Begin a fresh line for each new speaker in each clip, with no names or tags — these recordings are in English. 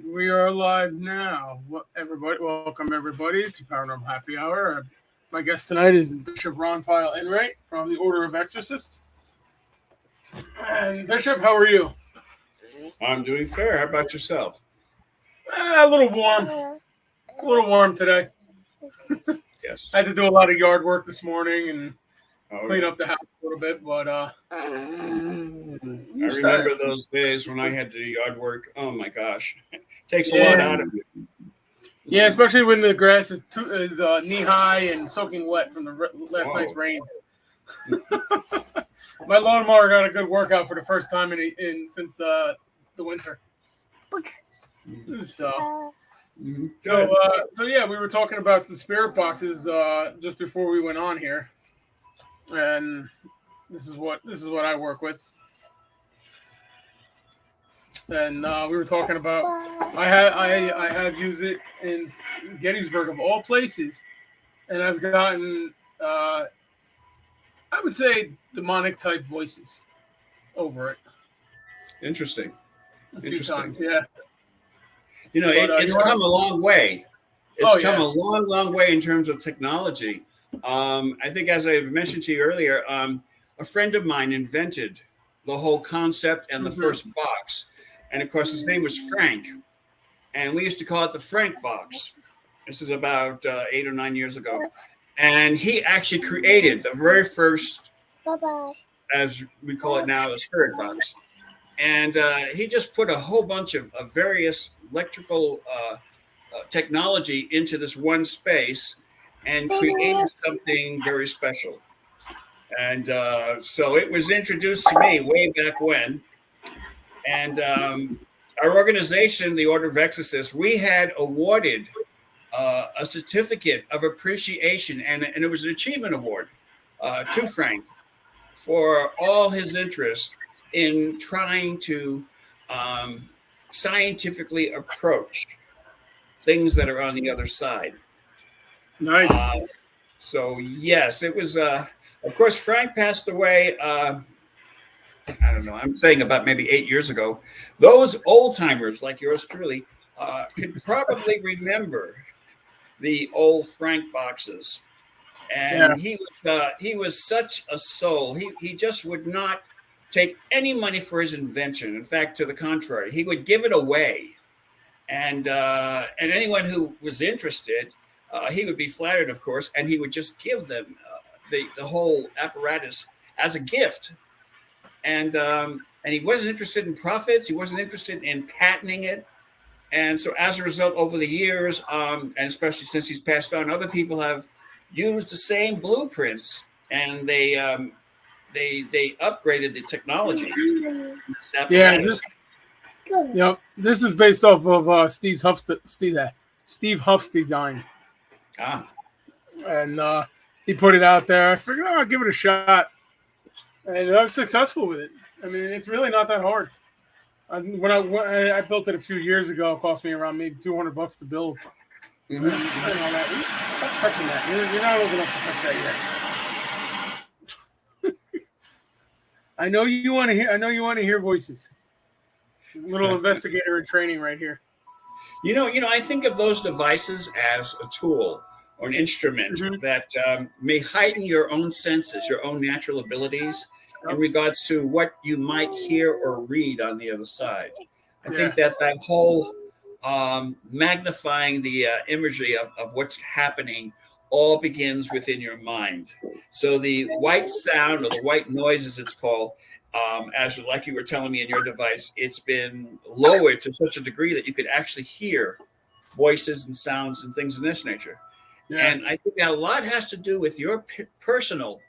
We are live now. Welcome everybody to Paranormal Happy Hour. My guest tonight is Bishop Feyl Enright from the Order of Exorcists. And Bishop, how are you?
I'm doing fair. How about yourself?
A little warm. A little warm today.
Yes.
I had to do a lot of yard work this morning and clean
Yeah.
up the house a little bit, but
I remember those days when I had to do yard work. Oh my gosh, it takes a lot out of you.
Yeah, especially when the grass is knee high and soaking wet from the last night's rain. My lawnmower got a good workout for the first time since the winter. So yeah, we were talking about the spirit boxes just before we went on here, and this is what I work with. And we were talking about I have used it in Gettysburg of all places, and I've gotten I would say demonic type voices over it.
Interesting.
A few times, yeah.
You know, it's come a long way. It's come a long way in terms of technology. I think, as I mentioned to you earlier, a friend of mine invented the whole concept and the first box. And of course, his name was Frank. And we used to call it the Frank box. This is about 8 or 9 years ago. And he actually created the very first, as we call it now, the spirit box. And he just put a whole bunch of various electrical technology into this one space and created something very special. And so it was introduced to me way back when. And our organization, the Order of Exorcists, we had awarded a certificate of appreciation, and it was an achievement award to Frank for all his interest in trying to scientifically approach things that are on the other side.
Nice.
So, yes, it was, of course, Frank passed away, I don't know, I'm saying about maybe 8 years ago. Those old timers like yours truly could probably remember the old Frank boxes. And he was such a soul. He just would not take any money for his invention. In fact, to the contrary, he would give it away. And anyone who was interested, he would be flattered, of course, and he would just give them the whole apparatus as a gift. And he wasn't interested in profits. He wasn't interested in patenting it. And so as a result, over the years, and especially since he's passed on, other people have used the same blueprints, and they upgraded the technology.
This is based off of Steve Huff's design. And he put it out there. I figured, I'll give it a shot. And I was successful with it. I mean, it's really not that hard. When I built it a few years ago, it cost me around maybe $200 to build. Mm-hmm. Stop touching that. You're not old enough to touch that yet. I know you want to hear voices. Little investigator in training right here.
You know, I think of those devices as a tool or an instrument that may heighten your own senses, your own natural abilities in regards to what you might hear or read on the other side. I think that whole magnifying the imagery of what's happening all begins within your mind. So the white sound, or the white noise as it's called, as like you were telling me in your device, it's been lowered to such a degree that you could actually hear voices and sounds and things of this nature. And I think that a lot has to do with your personal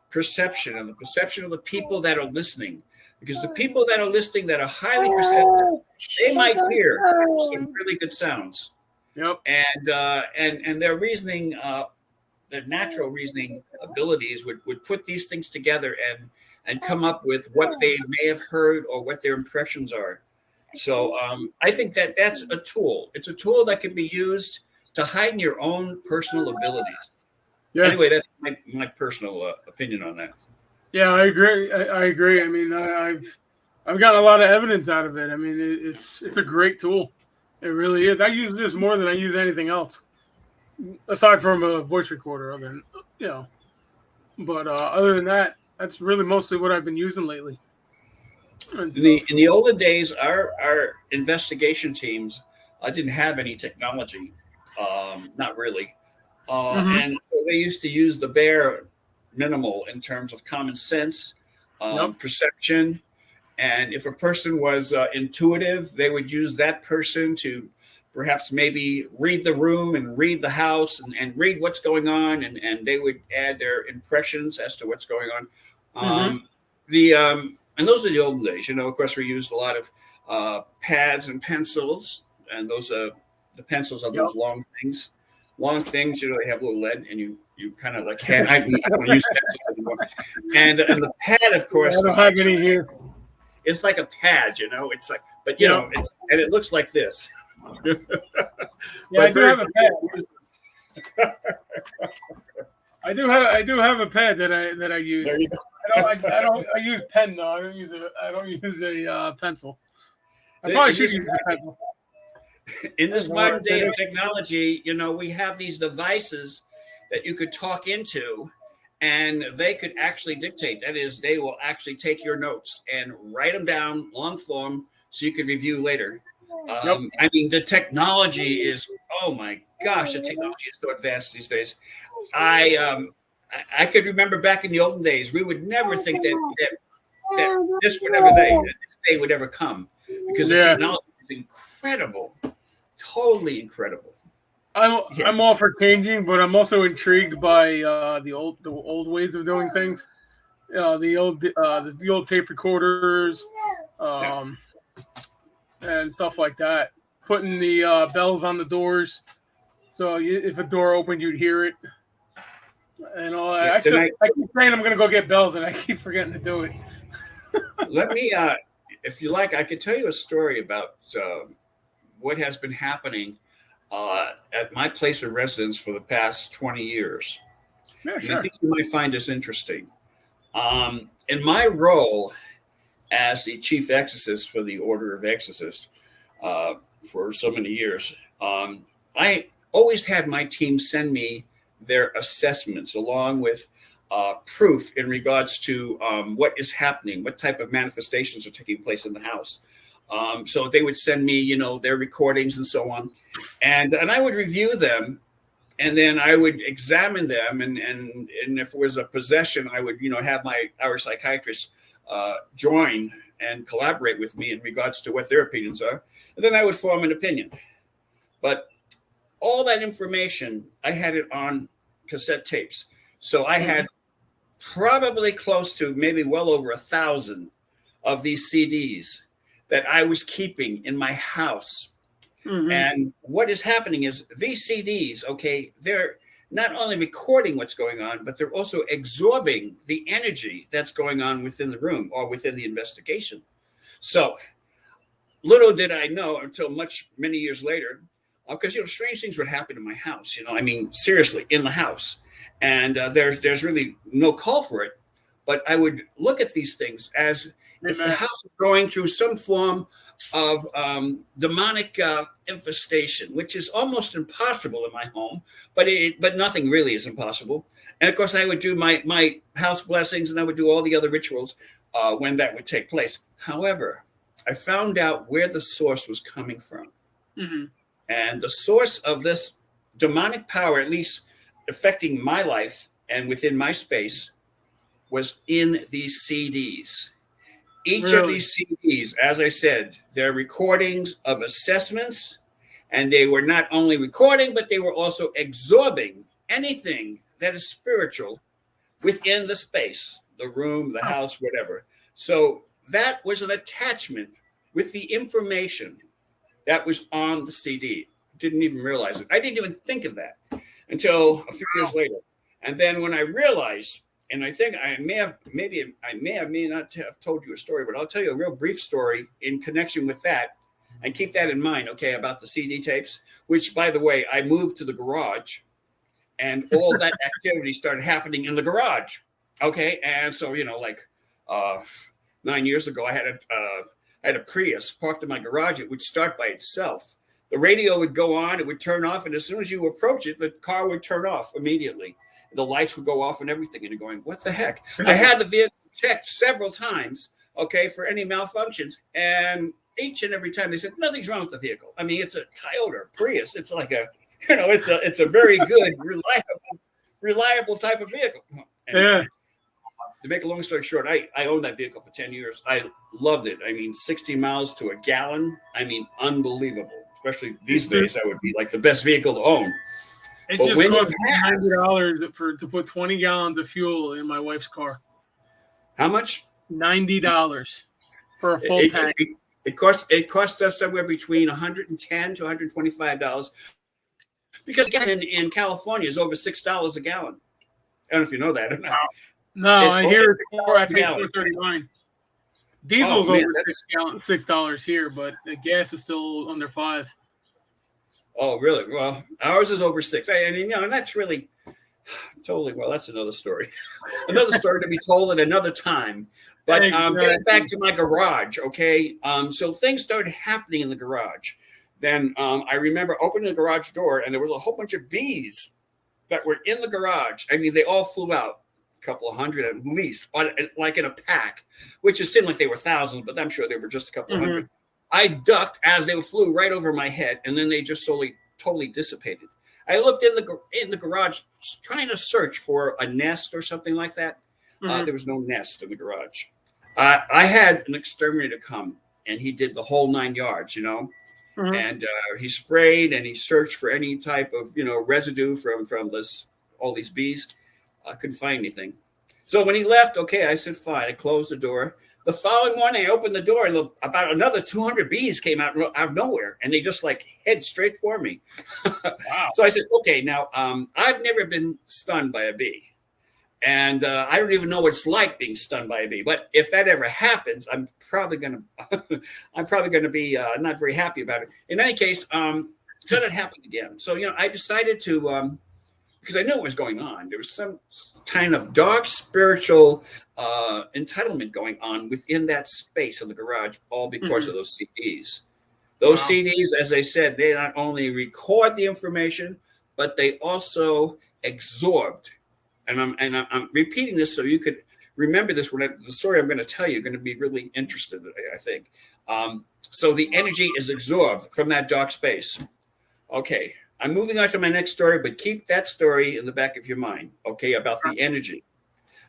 perception and the perception of the people that are listening. Because the people that are listening that are highly perceptive, they might hear some really good sounds. And their reasoning, their natural reasoning abilities would put these things together and come up with what they may have heard or what their impressions are. So I think that's a tool. It's a tool that can be used to heighten your own personal abilities. Anyway, that's my personal opinion on that.
Yeah, I agree. I mean, I've gotten a lot of evidence out of it. I mean, it's a great tool. It really is. I use this more than I use anything else, aside from a voice recorder. You know, but other than that, that's really mostly what I've been using lately.
In the olden days, our investigation teams didn't have any technology, not really, and so they used to use the bare minimal in terms of common sense, perception, and if a person was intuitive, they would use that person to perhaps maybe read the room and read the house and read what's going on, and they would add their impressions as to what's going on. And those are the olden days. You know, of course, we used a lot of pads and pencils, and those the pencils are those long things. Long things, you know, they have a little lead, and you kind of like hand. I don't use pencils anymore. And the pad, of course,
I don't have any here.
It's like a pad, you know. It's like, but you know, it looks like this.
Yeah, I do have a pad. I do have a pad that I use.
There you go.
I use pen though. I don't use a pencil. I probably should use a pencil.
In this modern day of technology, you know, we have these devices that you could talk into, and they could actually dictate. That is, they will actually take your notes and write them down long form so you could review later. I mean, the technology is, oh my gosh, the technology is so advanced these days. I could remember back in the olden days, we would never think that this day would ever come, because the technology is incredible, totally incredible.
I'm all for changing, but I'm also intrigued by the old ways of doing things. The old tape recorders, and stuff like that. Putting the bells on the doors, so if a door opened, you'd hear it. And all that. I keep saying I'm going to go get bells, and I keep forgetting to do it.
Let me, if you like, I could tell you a story about what has been happening at my place of residence for the past 20 years.
Yeah, sure.
And I think you might find this interesting. In my role as the chief exorcist for the Order of Exorcists for so many years, I always had my team send me their assessments along with proof in regards to what is happening, what type of manifestations are taking place in the house. So they would send me, you know, their recordings and so on, and I would review them, and then I would examine them, and if it was a possession, I would, you know, have our psychiatrist join and collaborate with me in regards to what their opinions are, and then I would form an opinion. But all that information, I had it on cassette tapes. So I had probably close to maybe well over 1,000 of these CDs that I was keeping in my house. And what is happening is these CDs, okay, they're not only recording what's going on, but they're also absorbing the energy that's going on within the room or within the investigation. So little did I know until many years later, because, you know, strange things would happen in my house, you know, I mean, seriously, in the house. And there's really no call for it. But I would look at these things as if the house is going through some form of demonic infestation, which is almost impossible in my home, but nothing really is impossible. And of course, I would do my house blessings, and I would do all the other rituals when that would take place. However, I found out where the source was coming from. And the source of this demonic power, at least affecting my life and within my space, was in these CDs. Each of these CDs, as I said, they're recordings of assessments, and they were not only recording, but they were also absorbing anything that is spiritual within the space, the room, the house, whatever. So that was an attachment with the information that was on the CD. Didn't even realize it. I didn't even think of that until a few years later. And then when I realized, and I think I may not have told you a story, but I'll tell you a real brief story in connection with that, and keep that in mind, okay, about the CD tapes, which, by the way, I moved to the garage, and all that activity started happening in the garage. Okay, and so, you know, like 9 years ago, I had a Prius parked in my garage. It would start by itself. The radio would go on, it would turn off, and as soon as you approach it, the car would turn off immediately. The lights would go off and everything, and you're going, what the heck? I had the vehicle checked several times, okay, for any malfunctions, and each and every time they said, nothing's wrong with the vehicle. I mean, it's a Toyota Prius. It's like it's a very good, reliable type of vehicle. And
Yeah.
to make a long story short, I owned that vehicle for 10 years. I loved it. I mean, 60 miles to a gallon. I mean, unbelievable. Especially these days, that would be like the best vehicle to own.
It
But
just
when
cost
you
$90 to put 20 gallons of fuel in my wife's car.
How much?
$90 for a full tank.
It cost us somewhere between $110 to $125 because again in California is over $6 a gallon. I don't know if you know that or not.
No,
It's
I hear
over
I pay
$6
$4.39. Diesel's
man,
over $6 here, but the gas is still under $5.
Oh, really? Well, ours is over $6. And you know, and that's really totally, well, that's another story. Another story to be told at another time. But getting back to my garage, okay? So things started happening in the garage. Then I remember opening the garage door, and there was a whole bunch of bees that were in the garage. I mean, they all flew out, a couple of hundred at least, like in a pack, which it seemed like they were thousands, but I'm sure they were just a couple of hundred. I ducked as they flew right over my head, and then they just totally dissipated. I looked in the garage trying to search for a nest or something like that. There was no nest in the garage. I had an exterminator come, and he did the whole 9 yards, you know. And he sprayed and he searched for any type of, you know, residue from all these bees. I couldn't find anything. So when he left, okay, I said, fine. I closed the door. The following morning, I opened the door, and about another 200 bees came out of nowhere, and they just like head straight for me. Wow. So I said, okay, now I've never been stung by a bee. And I don't even know what it's like being stung by a bee. But if that ever happens, I'm probably gonna be not very happy about it. In any case, so that happened again. So you know, I decided to because I knew what was going on. There was some kind of dark spiritual entitlement going on within that space in the garage, all because of those CDs. Those CDs, as I said, they not only record the information, but they also absorbed. And I'm repeating this so you could remember this. The story I'm going to tell you is going to be really interested, I think. So the energy is absorbed from that dark space. Okay, I'm moving on to my next story, but keep that story in the back of your mind, okay, about the energy,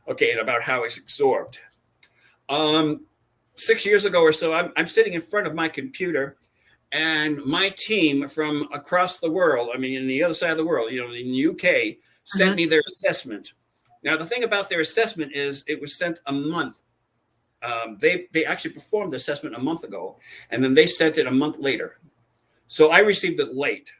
okay, and about how it's absorbed. 6 years ago or so, I'm sitting in front of my computer, and my team from across the world, I mean, in the other side of the world, you know, in the UK, sent me their assessment. Now, the thing about their assessment is it was sent a month. They actually performed the assessment a month ago, and then they sent it a month later. So I received it late.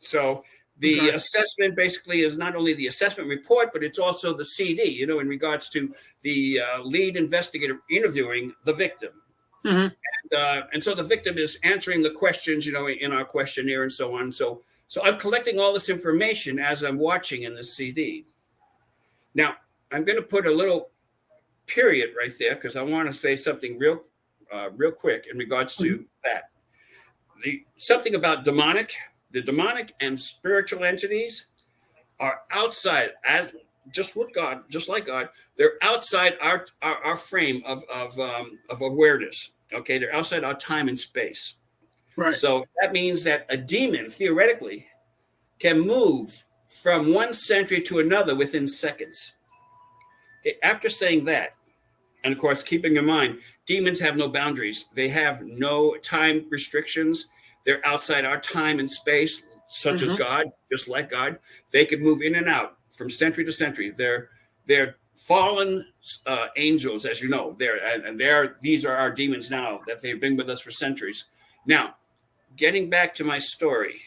So the assessment basically is not only the assessment report, but it's also the CD, you know, in regards to the lead investigator interviewing the victim. And so the victim is answering the questions, you know, in our questionnaire and so on. So I'm collecting all this information as I'm watching in the CD. Now, I'm going to put a little period right there because I want to say something real quick in regards to that. Something about demonic. The demonic and spiritual entities are outside, as just with God, just like God. They're outside our frame of awareness. Okay, they're outside our time and space. Right. So that means that a demon theoretically can move from one century to another within seconds. Okay, after saying that, and of course, keeping in mind, demons have no boundaries. They have no time restrictions. They're outside our time and space, such as God, just like God. They can move in and out from century to century. They're fallen angels, as you know. These are our demons now that they've been with us for centuries. Now, getting back to my story,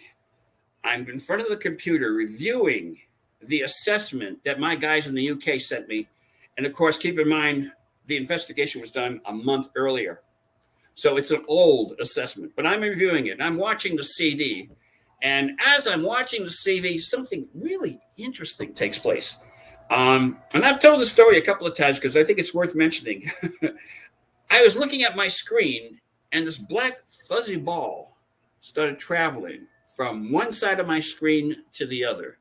I'm in front of the computer reviewing the assessment that my guys in the UK sent me. And of course, keep in mind, the investigation was done a month earlier. So it's an old assessment, but I'm reviewing it. I'm watching the CD. And as I'm watching the CD, something really interesting takes place. And I've told the story a couple of times because I think it's worth mentioning. I was looking at my screen, and this black fuzzy ball started traveling from one side of my screen to the other.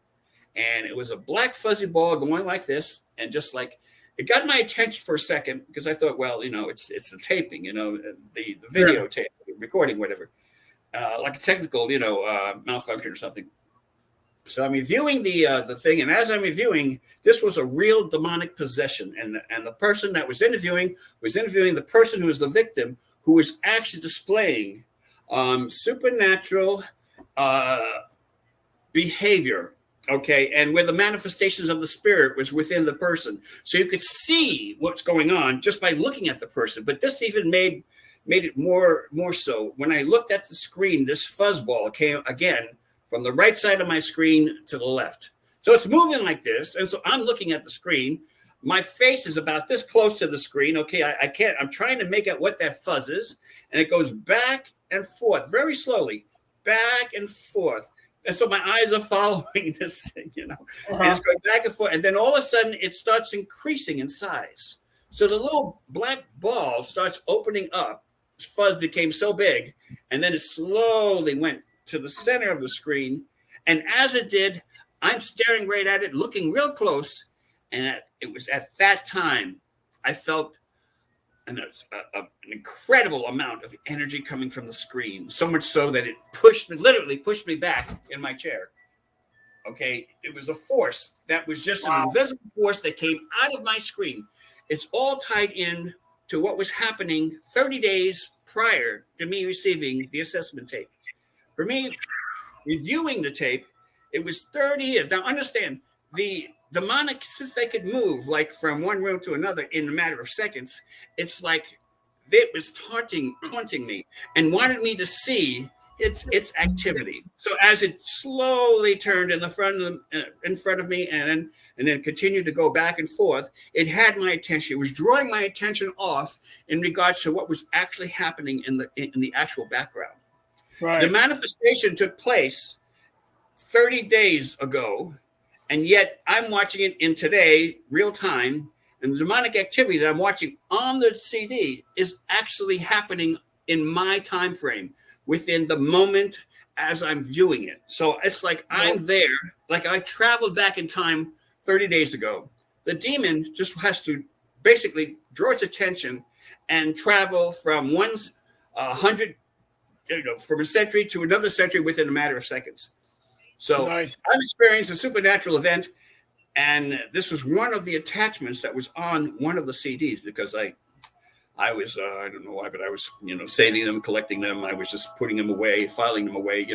And it was a black fuzzy ball going like this. And just like, it got my attention for a second because I thought, well, it's the taping, the video tape, recording, whatever, like a technical, malfunction or something. So I'm reviewing the thing, and as I'm reviewing, this was a real demonic possession, and the person that was interviewing the person who was the victim, who was actually displaying supernatural behavior. Okay, and where the manifestations of the spirit was within the person, so you could see what's going on just by looking at the person. But this even made it more so when I looked at the screen. This fuzzball came again from the right side of my screen to the left. So it's moving like this. And so I'm looking at the screen. My face is about this close to the screen. Okay, I can't, I'm trying to make out what that fuzz is. And it goes back and forth very slowly, back and forth. And so my eyes are following this thing, and it's going back and forth. And then all of a sudden it starts increasing in size. So the little black ball starts opening up. This fuzz became so big. And then it slowly went to the center of the screen, and as it did, I'm staring right at it, looking real close, and it was at that time I felt an incredible amount of energy coming from the screen, so much so that it literally pushed me back in my chair. Okay, it was a force that was just an invisible force that came out of my screen. It's all tied in to what was happening 30 days prior to me receiving the assessment tape. For me, reviewing the tape, it was 30 years. Now, understand, the demonic, since they could move like from one room to another in a matter of seconds, it's like it was taunting me and wanted me to see its activity. So as it slowly turned in front of me and then continued to go back and forth, it had my attention. It was drawing my attention off in regards to what was actually happening in the actual background. Right. The manifestation took place 30 days ago, and yet I'm watching it in today, real time, and the demonic activity that I'm watching on the CD is actually happening in my time frame within the moment as I'm viewing it. So it's like I'm there, like I traveled back in time 30 days ago. The demon just has to basically draw its attention and travel from 100 from a century to another century within a matter of seconds. So nice. I've experienced a supernatural event, and this was one of the attachments that was on one of the CDs because I was, I don't know why, but I was, saving them, collecting them. I was just putting them away, filing them away,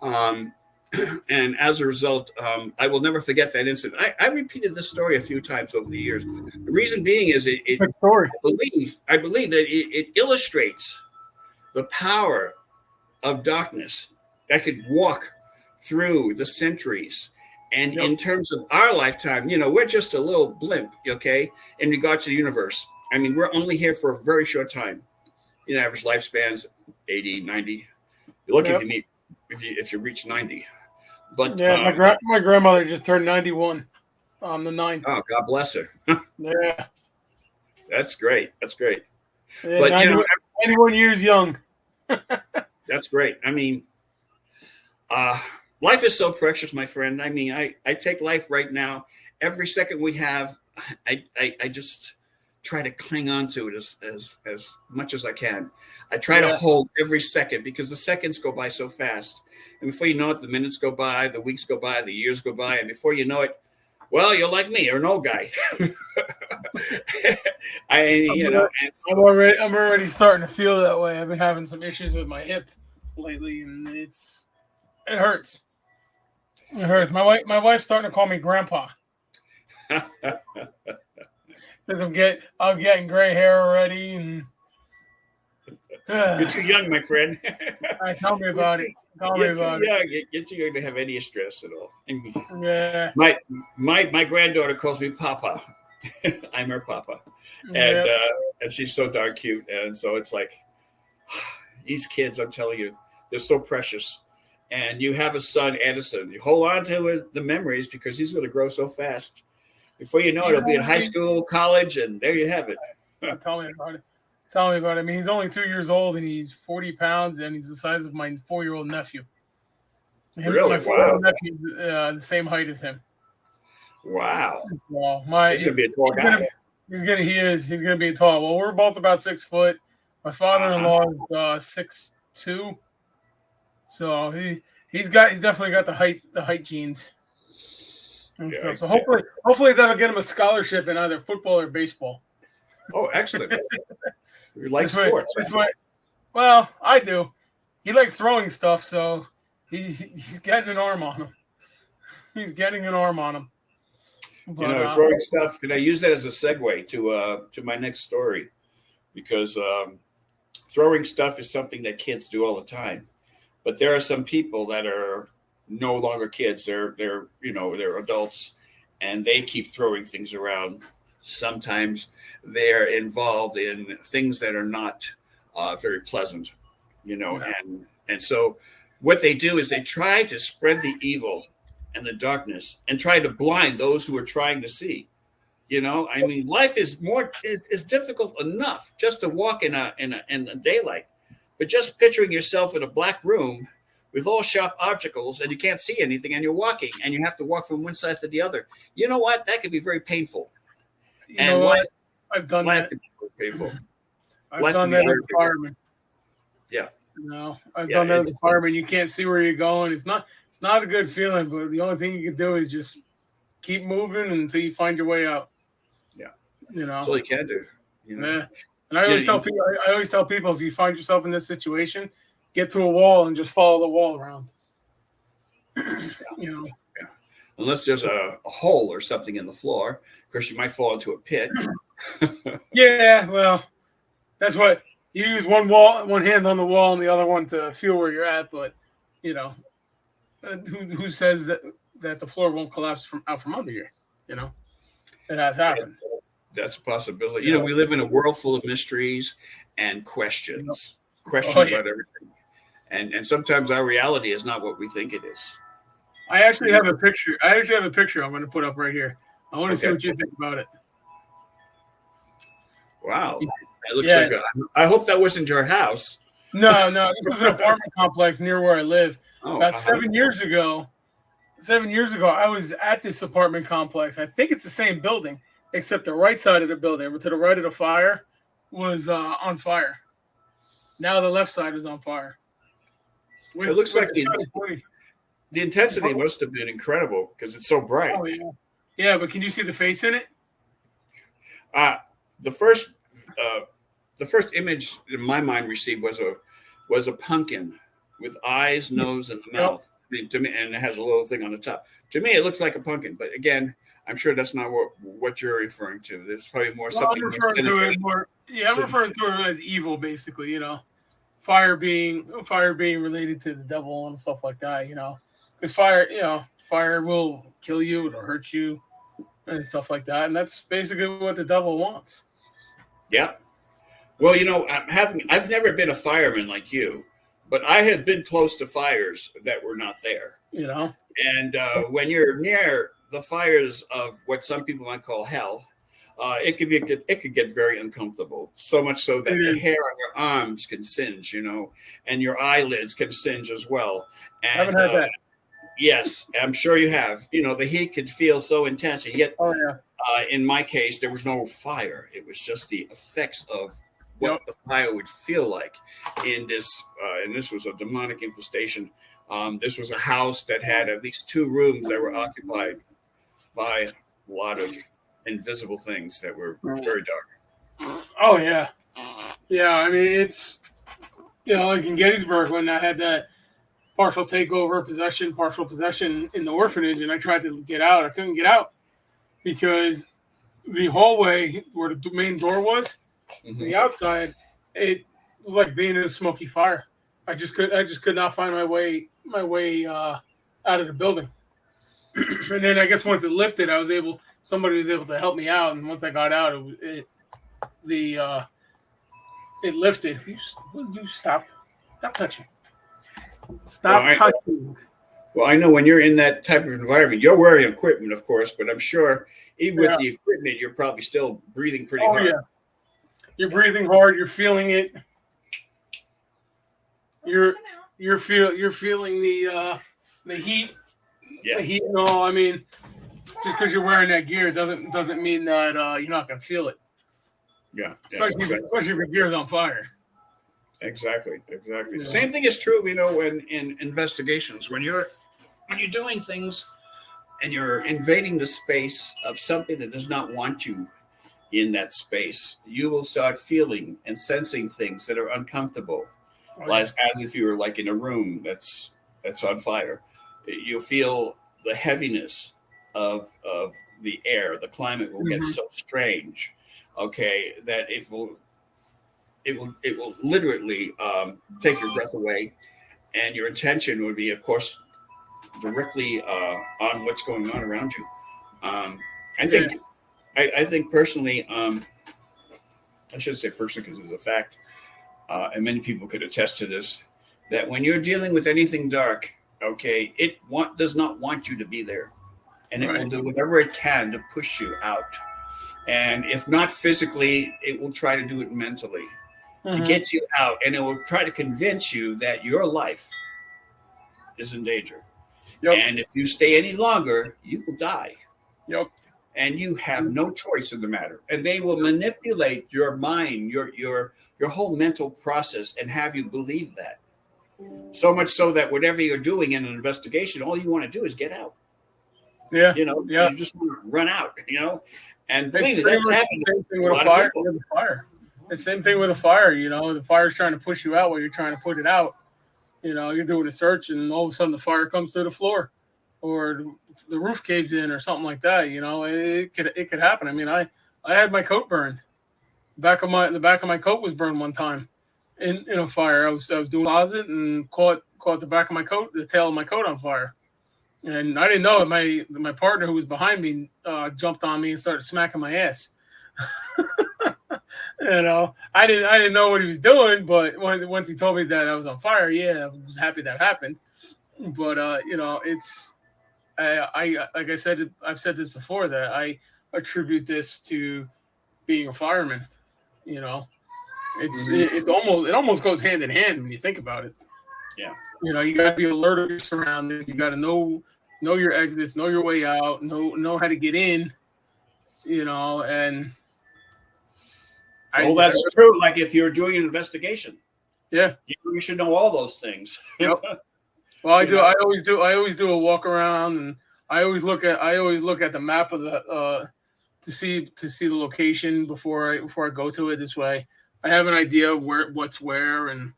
and as a result, I will never forget that incident. I repeated this story a few times over the years. The reason being is I believe that it illustrates the power of darkness that could walk through the centuries. And in terms of our lifetime, we're just a little blimp, okay, in regards to the universe. I mean, we're only here for a very short time. Average lifespan's 80, 90. You're lucky if you reach 90. But
my grandmother just turned 91 on the 9th.
Oh, God bless her.
Yeah.
That's great.
Yeah, but 91 years young.
That's great. I mean, life is so precious, my friend. I mean, I take life right now. Every second we have, I just try to cling on to it as much as I can. I try to hold every second because the seconds go by so fast. And before you know it, the minutes go by, the weeks go by, the years go by. And before you know it, well, you're like me, you're an old guy.
I'm already starting to feel that way. I've been having some issues with my hip lately, and it hurts. It hurts. My wife's starting to call me grandpa. Because I'm getting gray hair already, and
you're too young, my friend.
Tell me about it.
You're too young to have any stress at all.
Yeah.
My granddaughter calls me Papa. I'm her Papa, and she's so darn cute. And so it's like these kids, I'm telling you, they're so precious. And you have a son, Edison. You hold on to the memories because he's going to grow so fast. Before you know it, he'll be in high school, college, and there you have it.
Tell me about it. Tell me about it. I mean, he's only 2 years old and he's 40 pounds and he's the size of my 4-year-old nephew.
Really?
My 4-year-old nephew is the same height as him.
Wow.
Well,
he's gonna be a tall guy.
He's gonna be tall. Well, we're both about 6 foot. My father-in-law is 6'2", so he's definitely got the height genes.
Yeah,
so hopefully that'll get him a scholarship in either football or baseball.
Oh, excellent! You like sports?
Well, I do. He likes throwing stuff, so he's getting an arm on him. He's getting an arm on him. But,
throwing stuff. Can I use that as a segue to my next story? Because throwing stuff is something that kids do all the time, but there are some people that are no longer kids. They're adults, and they keep throwing things around. Sometimes they're involved in things that are not very pleasant, and so what they do is they try to spread the evil and the darkness and try to blind those who are trying to see. I mean, life is difficult enough just to walk in a daylight, but just picturing yourself in a black room with all sharp obstacles and you can't see anything and you're walking and you have to walk from one side to the other. You know what? That can be very painful.
I've done that.
Painful.
I've done that as a fireman.
Yeah.
I've done that as a fireman. You can't see where you're going. It's not a good feeling, but the only thing you can do is just keep moving until you find your way out.
Yeah.
That's
all you can do.
Yeah. And I always tell people, if you find yourself in this situation, get to a wall and just follow the wall around.
Yeah. Unless there's a hole or something in the floor, of course, you might fall into a pit.
Yeah, well, that's what you use one hand on the wall and the other one to feel where you're at. But who says that the floor won't collapse out from under you? It has happened.
That's a possibility. We live in a world full of mysteries and questions about everything, and sometimes our reality is not what we think it is.
I actually have a picture. I'm going to put up right here. I want to see what you think about it.
Wow. It looks like I hope that wasn't your house.
No. This is an apartment complex near where I live. About 7 years ago, I was at this apartment complex. I think it's the same building, except the right side of the building, to the right of the fire, was on fire. Now the left side is on fire.
It looks like the intensity must have been incredible because it's so bright.
Oh, yeah. Yeah, but can you see the face in it?
The first image in my mind received was a pumpkin with eyes, nose, and the mouth. To me, and it has a little thing on the top. To me, it looks like a pumpkin, but again, I'm sure that's not what you're referring to. There's probably something.
I'm referring to it as evil, basically. Fire being related to the devil and stuff like that. Because fire will kill you, it'll hurt you, and stuff like that. And that's basically what the devil wants.
Yeah. Well, I've never been a fireman like you, but I have been close to fires that were not there. And when you're near the fires of what some people might call hell, it could get very uncomfortable. So much so that the hair on your arms can singe, and your eyelids can singe as well. And,
I haven't heard that.
Yes, I'm sure you have. The heat could feel so intense, and yet, in my case, there was no fire. It was just the effects of what the fire would feel like in this. And this was a demonic infestation. This was a house that had at least 2 rooms that were occupied by a lot of invisible things that were very dark.
Oh yeah. I mean, it's like in Gettysburg when I had that partial possession in the orphanage, and I tried to get out. I couldn't get out because the hallway where the main door was, the outside, it was like being in a smoky fire. I just could not find my way out of the building. And then I guess once it lifted, somebody was able to help me out. And once I got out, it lifted. You stop touching. Stop touching.
Well, I know when you're in that type of environment, you're wearing equipment, of course, but I'm sure even with the equipment, you're probably still breathing pretty hard.
You're breathing hard. You're feeling it. You're feeling the heat.
Yeah.
The heat and all. I mean, just because you're wearing that gear doesn't mean that you're not gonna feel it.
Yeah.
Especially if your gear's on fire.
Exactly.
Yeah.
Same thing is true, when in investigations, when you're doing things and you're invading the space of something that does not want you in that space, you will start feeling and sensing things that are uncomfortable, as if you were like in a room that's on fire. You'll feel the heaviness of the air. The climate will get so strange, that it will literally take your breath away, and your attention would be, of course, directly on what's going on around you. I think personally, I should say personally because it's a fact, and many people could attest to this, that when you're dealing with anything dark, it does not want you to be there, and it will do whatever it can to push you out. And if not physically, it will try to do it mentally to get you out, and it will try to convince you that your life is in danger. Yep. And if you stay any longer, you will die.
Yep.
And you have no choice in the matter. And they will manipulate your mind, your whole mental process, and have you believe that. So much so that whatever you're doing in an investigation, all you want to do is get out.
Yeah.
You just want to run out, And believe me, that's happening.
Same thing with a fire. It's the same thing with a fire, the fire's trying to push you out while you're trying to put it out. You're doing a search and all of a sudden the fire comes through the floor or the roof caves in or something like that. It could happen. I mean, I had my coat burned. The back of my coat was burned one time in a fire. I was doing a closet and caught the back of my coat, the tail of my coat on fire. And I didn't know it. My partner who was behind me jumped on me and started smacking my ass. I didn't know what he was doing, but once he told me that I was on fire, I was happy that happened. But it's like I said, I've said this before, that I attribute this to being a fireman. It almost goes hand in hand when you think about it.
Yeah.
You got to be alert of your surroundings. You got to know your exits, know your way out, know how to get in. And
that's true. Like if you're doing an investigation,
you
should know all those things.
Yep. Well, I do. I always do a walk around, and I always look at the map of the to see the location before I go to it. This way, I have an idea of what's where and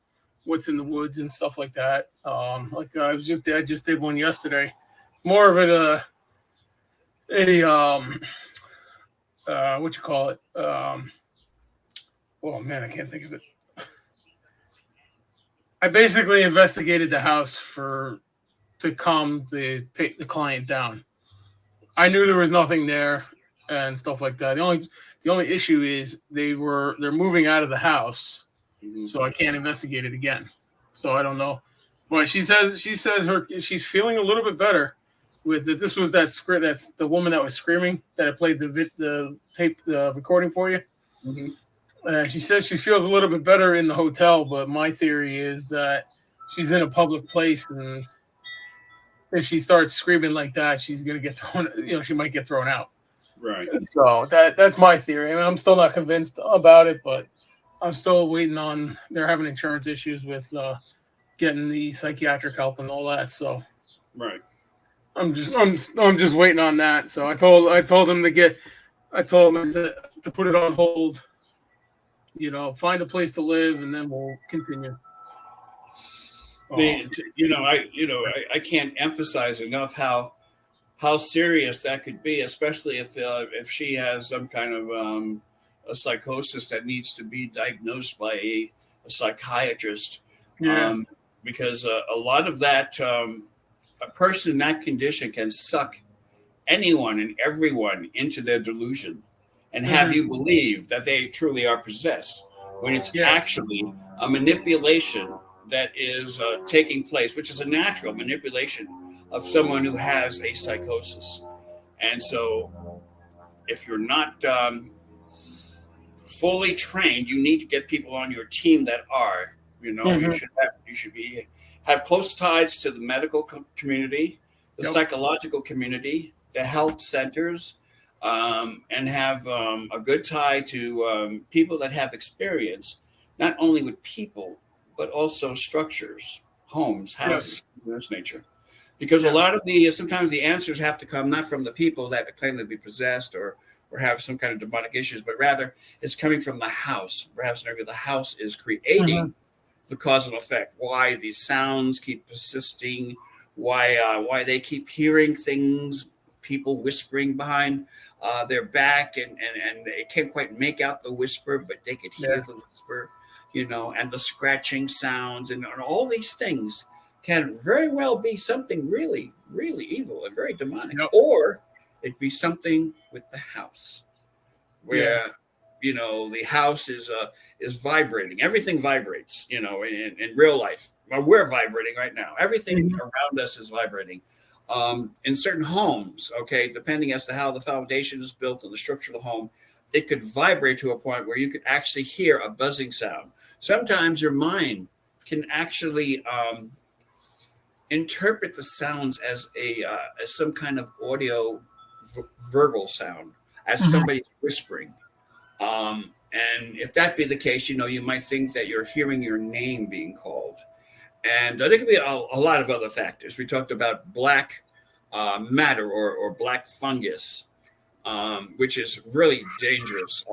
what's in the woods and stuff like that. I just did one yesterday. More of it what you call it? Oh man, I can't think of it. I basically investigated the house to calm the client down. I knew there was nothing there and stuff like that. The only issue is they're moving out of the house, so I can't investigate it again. So I don't know, but she says she's feeling a little bit better with it. This was that's the woman that was screaming that I played the tape recording for you. She says she feels a little bit better in the hotel, but my theory is that she's in a public place, and if she starts screaming like that, she's gonna get thrown. She might get thrown out.
Right.
So that's my theory. I mean, I'm still not convinced about it, but I'm still waiting on. They're having insurance issues with getting the psychiatric help and all that. So.
Right.
I'm just waiting on that. So I told him to put it on hold. Find a place to live, and then we'll continue.
I can't emphasize enough how serious that could be, especially if she has some kind of a psychosis that needs to be diagnosed by a psychiatrist.
Yeah.
Because a lot of that, a person in that condition can suck anyone and everyone into their delusion and have you believe that they truly are possessed, when it's actually a manipulation that is taking place, which is a natural manipulation of someone who has a psychosis. And so if you're not fully trained. You need to get people on your team that are. You should have close ties to the medical community, the psychological community, the health centers, and have a good tie to people that have experience, not only with people, but also structures, homes, houses, of this nature. Because a lot of sometimes the answers have to come not from the people that claim to be possessed or have some kind of demonic issues, but rather it's coming from the house. Perhaps the house is creating the cause and effect. Why these sounds keep persisting? Why they keep hearing things? People whispering behind their back, and they can't quite make out the whisper, but they could hear the whisper. And the scratching sounds, and all these things can very well be something really, really evil and very demonic, or it be something with the house, where the house is vibrating. Everything vibrates, in real life. Well, we're vibrating right now. Everything around us is vibrating. In certain homes, depending as to how the foundation is built and the structure of the home, it could vibrate to a point where you could actually hear a buzzing sound. Sometimes your mind can actually interpret the sounds as some kind of audio verbal sound, as somebody whispering. And if that be the case, you might think that you're hearing your name being called. And there could be a lot of other factors. We talked about black matter or black fungus, which is really dangerous.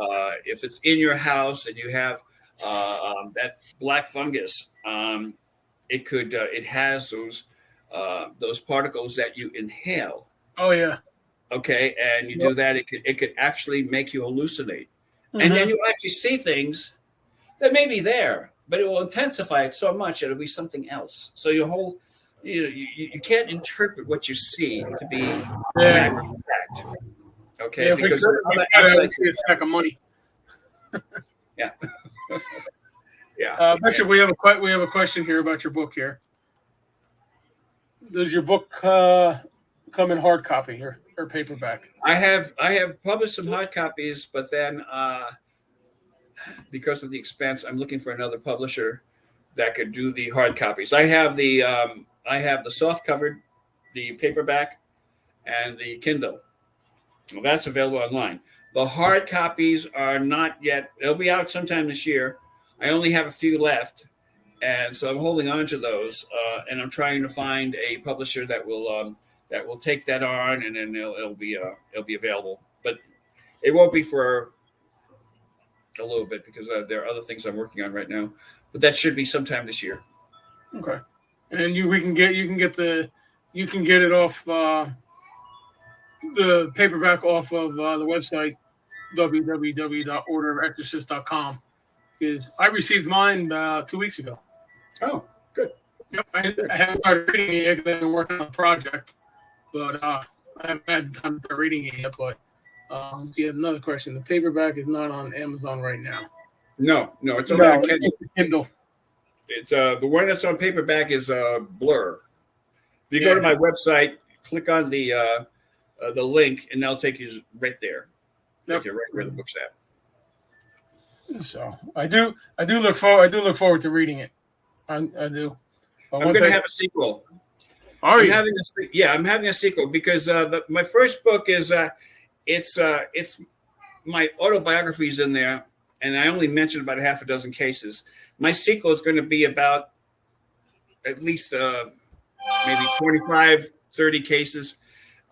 If it's in your house and you have that black fungus, it has those particles that you inhale.
Oh yeah.
Okay, and you do that, it could actually make you hallucinate, and then you actually see things that may be there, but it will intensify it so much it'll be something else. So you can't interpret what you see to be matter of fact. Okay, because
see a stack of money.
Yeah.
Bishop, we have a question here about your book here. Does your book come in hard copy or paperback?
I have published some hard copies, but then because of the expense, I'm looking for another publisher that could do the hard copies. I have the soft covered, the paperback, and the Kindle. Well, that's available online. The hard copies are not yet. They'll be out sometime this year. I only have a few left, and so I'm holding on to those, and I'm trying to find a publisher that will take that on, and then it'll be available. But it won't be for a little bit because there are other things I'm working on right now. But that should be sometime this year.
Okay, and you can get it off the paperback off of the website www.orderofexorcists.com. Because I received mine 2 weeks ago.
Oh, good.
Yep, I haven't started reading it yet because I've been working on the project, but I haven't had time to start reading it yet. But you have another question. The paperback is not on Amazon right now.
No, it's on
Kindle.
It's the one that's on paperback is Blur. If you go to my website, click on the link, and they'll take you right there. Take you right where the book's at.
So I do look forward to reading it. I do.
I'm going to have a sequel.
Are you?
I'm having a sequel because my first book is it's my autobiographies in there, and I only mentioned about half a dozen cases. My sequel is going to be about at least maybe 25, 30 cases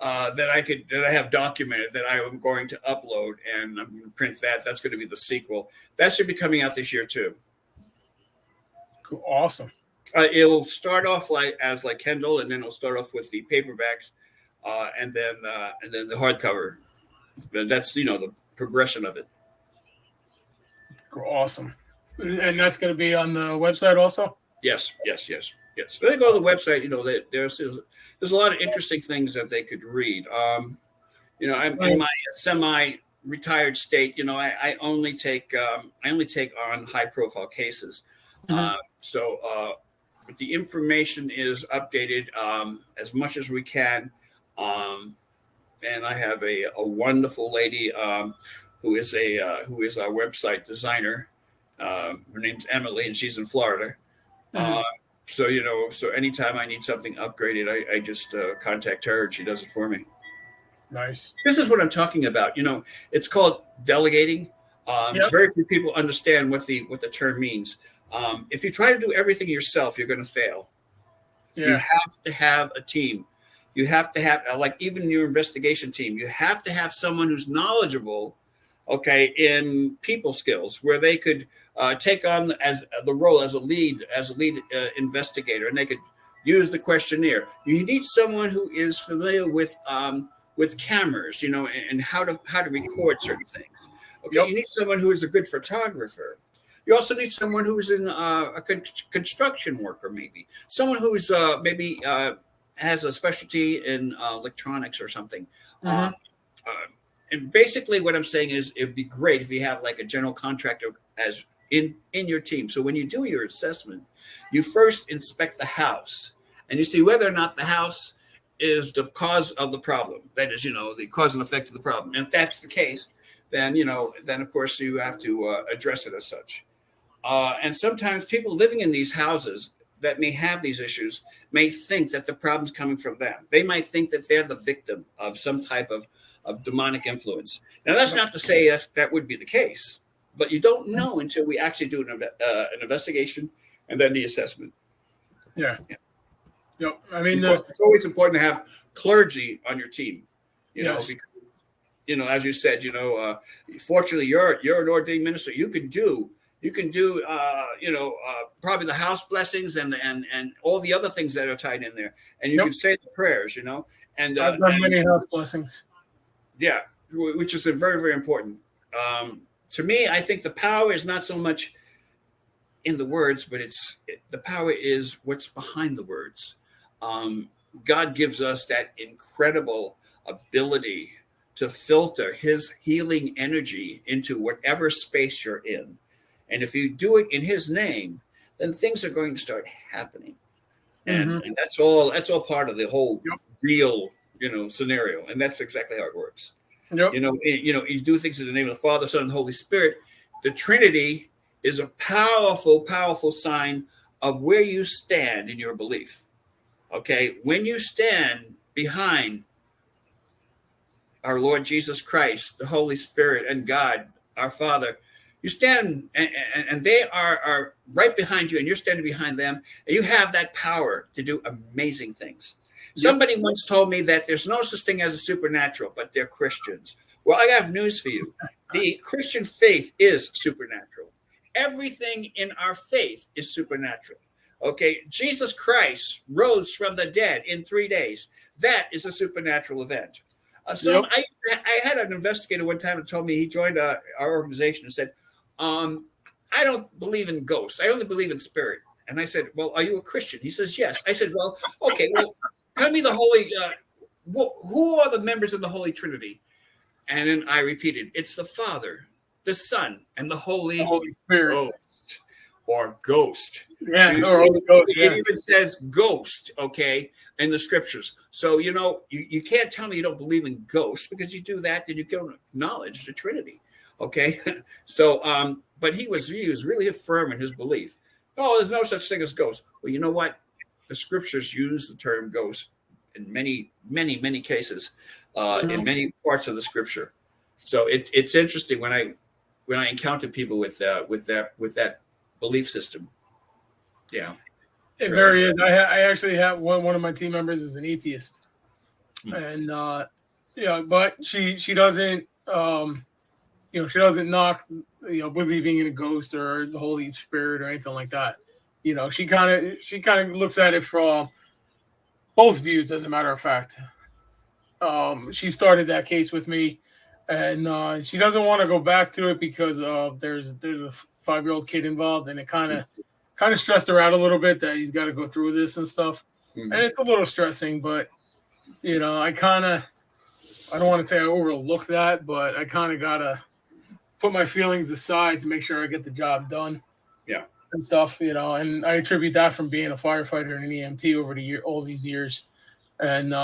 that I have documented that I am going to upload, and I'm going to print that. That's going to be the sequel. That should be coming out this year too.
Cool. Awesome.
It'll start off like Kindle, and then it'll start off with the paperbacks, and then the hardcover. That's the progression of it.
Awesome. And that's going to be on the website also?
Yes. When they go to the website, there's a lot of interesting things that they could read. I'm in my semi-retired state. I only take on high-profile cases. But the information is updated as much as we can. And I have a wonderful lady who is our website designer. Her name's Emily, and she's in Florida. So so anytime I need something upgraded, I just contact her, and she does it for me.
Nice.
This is what I'm talking about. It's called delegating. Very few people understand what the term means. If you try to do everything yourself, you're going to fail. Yeah. You have to have a team. You have to have, like even your investigation team, you have to have someone who's knowledgeable, in people skills, where they could take on the role as a lead investigator, and they could use the questionnaire. You need someone who is familiar with cameras, and how to record certain things. You need someone who is a good photographer. You also need someone who is in a construction worker, maybe someone who is maybe has a specialty in electronics or something. And basically, what I'm saying is, it'd be great if you have like a general contractor as in your team. So when you do your assessment, you first inspect the house, and you see whether or not the house is the cause of the problem. That is, the cause and effect of the problem. And if that's the case, then of course you have to address it as such. And sometimes people living in these houses that may have these issues may think that the problem's coming from them. They might think that they're the victim of some type of demonic influence. Now, that's not to say that would be the case, but you don't know until we actually do an investigation and then the assessment.
Yeah. I mean,
it's always important to have clergy on your team,
yes.
Because, as you said, fortunately, you're an ordained minister. You can do probably the house blessings and all the other things that are tied in there, and you can say the prayers, and
I've done many house blessings.
Yeah, which is very, very important. To me, I think the power is not so much in the words, but the power is what's behind the words. God gives us that incredible ability to filter his healing energy into whatever space you're in. And if you do it in his name, then things are going to start happening. And that's all part of the whole real, scenario. And that's exactly how it works. You do things in the name of the Father, Son, and Holy Spirit. The Trinity is a powerful, powerful sign of where you stand in your belief. When you stand behind our Lord Jesus Christ, the Holy Spirit, and God, our Father, you stand and they are right behind you, and you're standing behind them, and you have that power to do amazing things. Somebody once told me that there's no such thing as a supernatural, but they're Christians. Well, I have news for you. The Christian faith is supernatural. Everything in our faith is supernatural. Jesus Christ rose from the dead in 3 days. That is a supernatural event. I had an investigator one time who told me he joined our organization and said, I don't believe in ghosts. I only believe in spirit. And I said, well, are you a Christian? He says, yes. I said, well, okay, well, tell me who are the members of the Holy Trinity? And then I repeated, it's the Father, the Son, and the Holy
Spirit.
Ghost, or ghost.
Yeah,
it even says ghost, in the scriptures. So, you can't tell me you don't believe in ghosts, because you do that, then you don't acknowledge the Trinity. So, but he was really firm in his belief. Oh, there's no such thing as ghosts. Well, you know what? The scriptures use the term ghost in many, many, many cases, in many parts of the scripture. So it's interesting when I encounter people with that belief system. Yeah,
it very is. I actually have one of my team members is an atheist, and but she doesn't she doesn't knock believing in a ghost or the Holy Spirit or anything like that. She kind of looks at it from both views, as a matter of fact. She started that case with me, and she doesn't want to go back to it because there's a 5-year-old kid involved, and it kind of stressed her out a little bit that he's got to go through this and stuff. And it's a little stressing, but I don't want to say I overlooked that, but I kind of gotta put my feelings aside to make sure I get the job done.
Yeah.
And stuff, and I attribute that from being a firefighter and an EMT over all these years. And,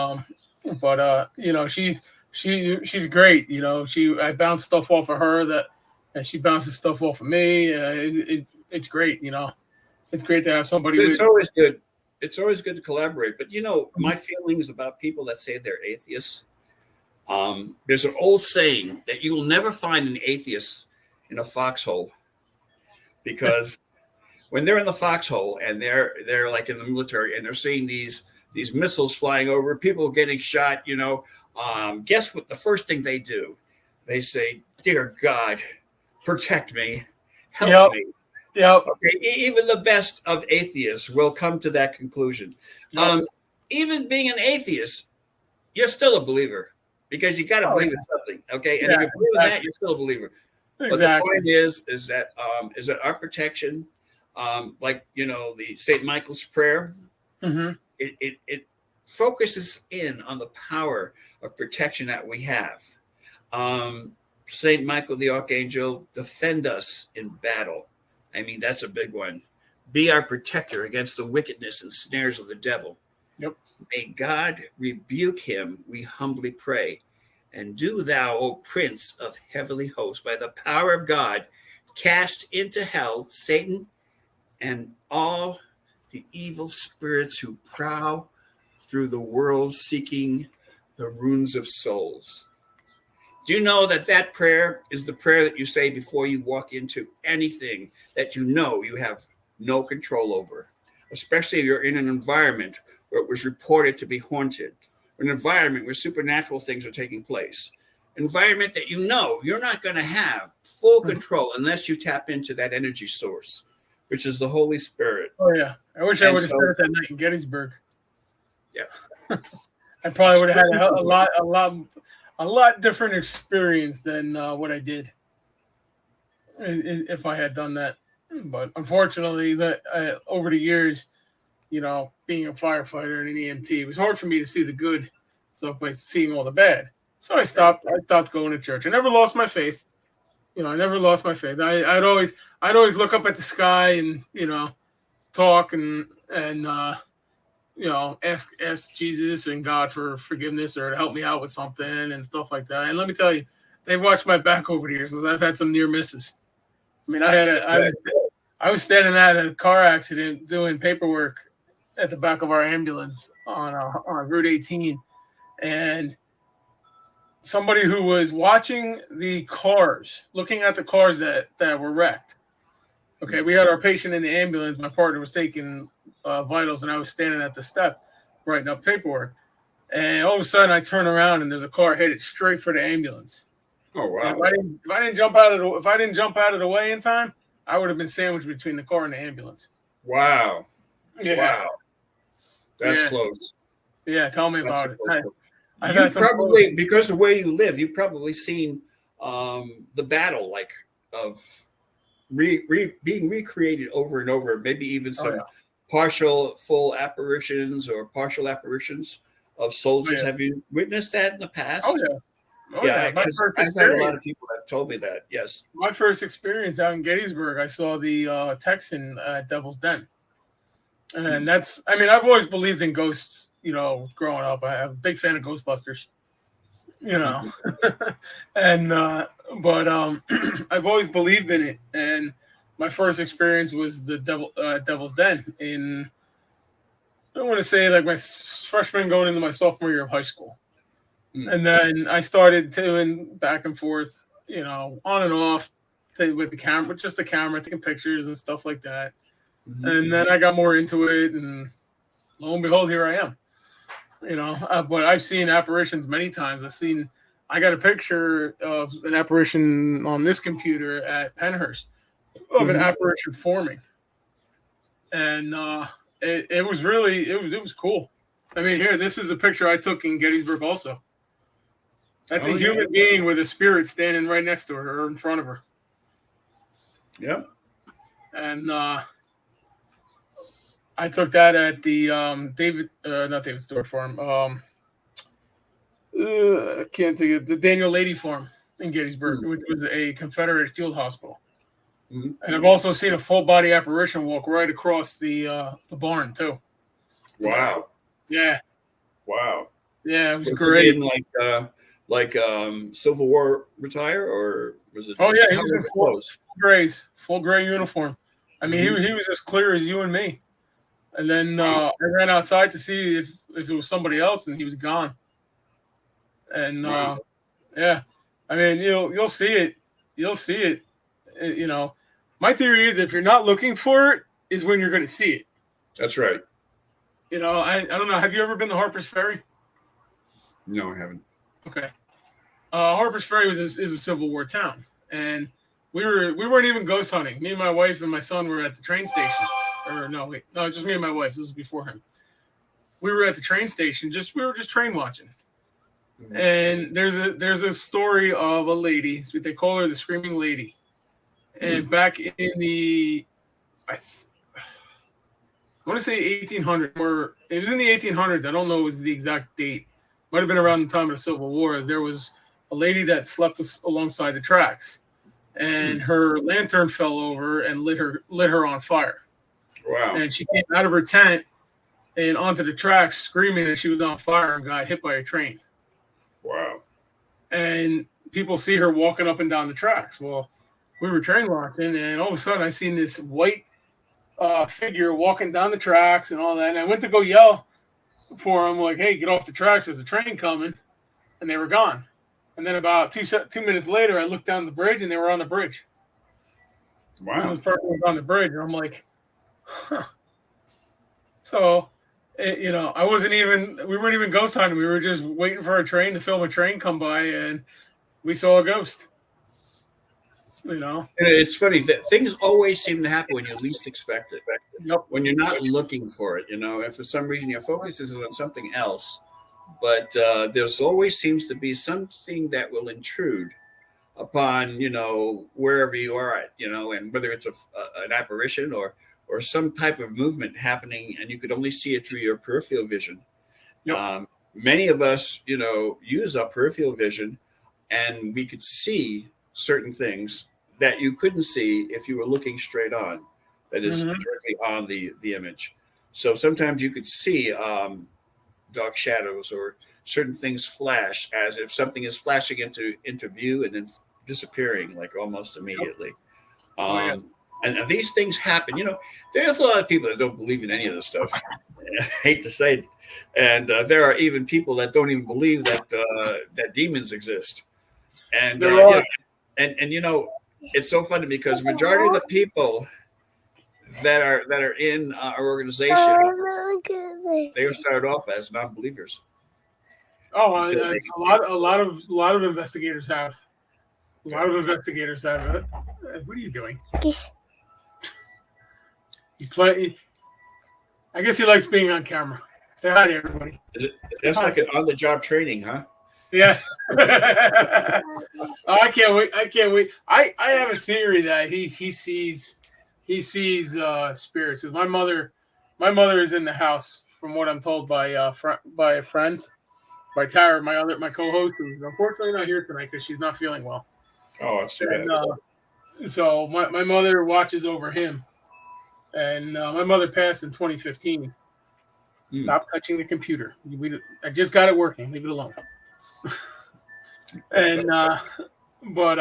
but she's she's great. You know, I bounce stuff off of her and she bounces stuff off of me. It's great. You know, it's great to have somebody.
It's always good. It's always good to collaborate. But you know, my feelings about people that say they're atheists. There's an old saying that you will never find an atheist in a foxhole, because when they're in the foxhole and they're like in the military and they're seeing these missiles flying over, people getting shot, you know, guess what? The first thing they do, they say, "Dear God, protect me, help me."
Yep.
Okay. Even the best of atheists will come to that conclusion.
Yep.
Even being an atheist, you're still a believer, because you got to believe in something. Okay. And if you believe in that, you're still a believer. Exactly. But the point is that our protection, like, you know, the St. Michael's prayer, it focuses in on the power of protection that we have. St. Michael the Archangel, defend us in battle. I mean, that's a big one. Be our protector against the wickedness and snares of the devil.
Yep.
May God rebuke him, we humbly pray. And do thou, O Prince of heavenly hosts, by the power of God, cast into hell Satan and all the evil spirits who prowl through the world seeking the ruins of souls. Do you know that prayer is the prayer that you say before you walk into anything that you know you have no control over, especially if you're in an environment where it was reported to be haunted, an environment where supernatural things are taking place, environment that you know you're not going to have full control unless you tap into that energy source, which is the Holy Spirit.
Oh, yeah. I wish I would have spent that night in Gettysburg. Yeah. I probably would have had a lot different experience than what I did if I had done that. But unfortunately, over the years, you know, being a firefighter and an EMT, it was hard for me to see the good stuff by seeing all the bad. So I stopped going to church. I never lost my faith. You know, I never lost my faith. I'd always look up at the sky and, you know, talk and you know, ask Jesus and God for forgiveness or to help me out with something and stuff like that. And let me tell you, they've watched my back over the years because I've had some near misses. I mean, I was standing at a car accident doing paperwork at the back of our ambulance on Route 18, and somebody who was watching the cars, looking at the cars that were wrecked. Okay, we had our patient in the ambulance. My partner was taking vitals, and I was standing at the step writing up paperwork. And all of a sudden, I turn around, and there's a car headed straight for the ambulance.
Oh wow!
If I didn't jump out of the way in time, I would have been sandwiched between the car and the ambulance.
Wow!
Yeah.
Wow! That's close.
Yeah, tell me about it.
You probably, because of where you live, you've probably seen the battle, like of being recreated over and over. Maybe even some full apparitions or partial apparitions of soldiers. Oh, yeah. Have you witnessed that in the past?
Oh yeah. Oh,
yeah. I've had a lot of people that have told me that. Yes.
My first experience out in Gettysburg, I saw the Texan at Devil's Den. And that's, I mean, I've always believed in ghosts, you know, growing up. I'm a big fan of Ghostbusters, you know. And but I've always believed in it. And my first experience was the Devil's Den in, I want to say like my freshman going into my sophomore year of high school. And then I started doing back and forth, you know, on and off with the camera, with just the camera, taking pictures and stuff like that. Mm-hmm. And then I got more into it, and lo and behold, here I am. You know, but I've seen apparitions many times. I got a picture of an apparition on this computer at Penhurst of an apparition forming. And it was really, it was cool. I mean, here, this is a picture I took in Gettysburg also. That's a human being with a spirit standing right next to her or in front of her.
Yep.
And I took that at the not David Stewart Farm. I can't think of the Daniel Lady Farm in Gettysburg, which was a Confederate field hospital. Mm-hmm. And I've also seen a full body apparition walk right across the barn too.
Wow.
Yeah.
Wow.
Yeah, it was great.
Like like Civil War retire, or was it?
Oh
Just,
yeah, he
how
was in
was it clothes?
full gray uniform. I mean, he was as clear as you and me. And then I ran outside to see if it was somebody else, and he was gone. And yeah, I mean, you'll see it. You'll see it. You know, my theory is if you're not looking for it, is when you're going to see it.
That's right.
You know, I don't know. Have you ever been to Harper's Ferry?
No, I haven't.
Okay. Harper's Ferry is a Civil War town, and we weren't even ghost hunting. Me and my wife and my son were at the train station. Or no, just me and my wife. This was before him. We were at the train station. We were just train watching. Mm-hmm. And there's a story of a lady. They call her the Screaming Lady. And back in the, I want to say 1800s, or it was in the 1800s. I don't know was the exact date. Might have been around the time of the Civil War. There was a lady that slept alongside the tracks, and her lantern fell over and lit her on fire.
Wow!
And she came out of her tent and onto the tracks, screaming that she was on fire and got hit by a train.
Wow!
And people see her walking up and down the tracks. Well, we were train watching, and all of a sudden I seen this white figure walking down the tracks and all that. And I went to go yell for him, like, "Hey, get off the tracks! There's a train coming!" And they were gone. And then about 2 minutes later, I looked down the bridge, and they were on the bridge.
Wow!
And this person was on the bridge, and I'm like, "Huh." So, we weren't even ghost hunting. We were just waiting for a train to film a train come by, and we saw a ghost. You know,
it's funny that things always seem to happen when you least expect it.
Yep.
When you're not looking for it, and for some reason your focus is on something else, but there's always seems to be something that will intrude upon wherever you are at, and whether it's an apparition or some type of movement happening, and you could only see it through your peripheral vision. Yep. Many of us, use our peripheral vision, and we could see certain things that you couldn't see if you were looking straight on, that is directly on the image. So sometimes you could see dark shadows or certain things flash, as if something is flashing into view and then disappearing like almost immediately. And these things happen. There's a lot of people that don't believe in any of this stuff. I hate to say it. And there are even people that don't even believe that demons exist. And it's so funny because majority of the people that are in our organization, they started off as non-believers.
Oh, a lot of investigators have. A lot of investigators have it. What are you doing? I guess he likes being on camera. Say hi to everybody.
That's like an on-the-job training, huh?
Yeah. I can't wait. I have a theory that he sees spirits. My mother is in the house, from what I'm told by a friend, by Tara, my co-host, who's unfortunately not here tonight because she's not feeling well.
Oh, it's too bad.
So my mother watches over him, and my mother passed in 2015. Stop touching the computer. I just got it working. Leave it alone. And but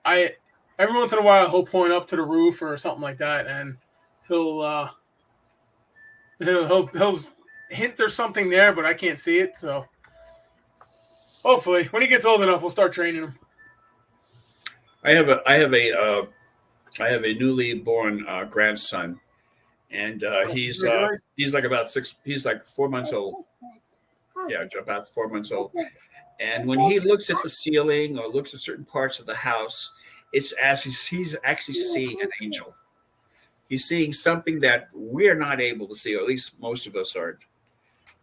I every once in a while he'll point up to the roof or something like that, and he'll hint there's something there, but I can't see it. So hopefully, when he gets old enough, we'll start training him.
I have a newly born grandson, and he's like about 6. He's like 4 months old. Yeah, about 4 months old. And when he looks at the ceiling or looks at certain parts of the house, it's as he's actually seeing an angel. He's seeing something that we're not able to see, or at least most of us aren't.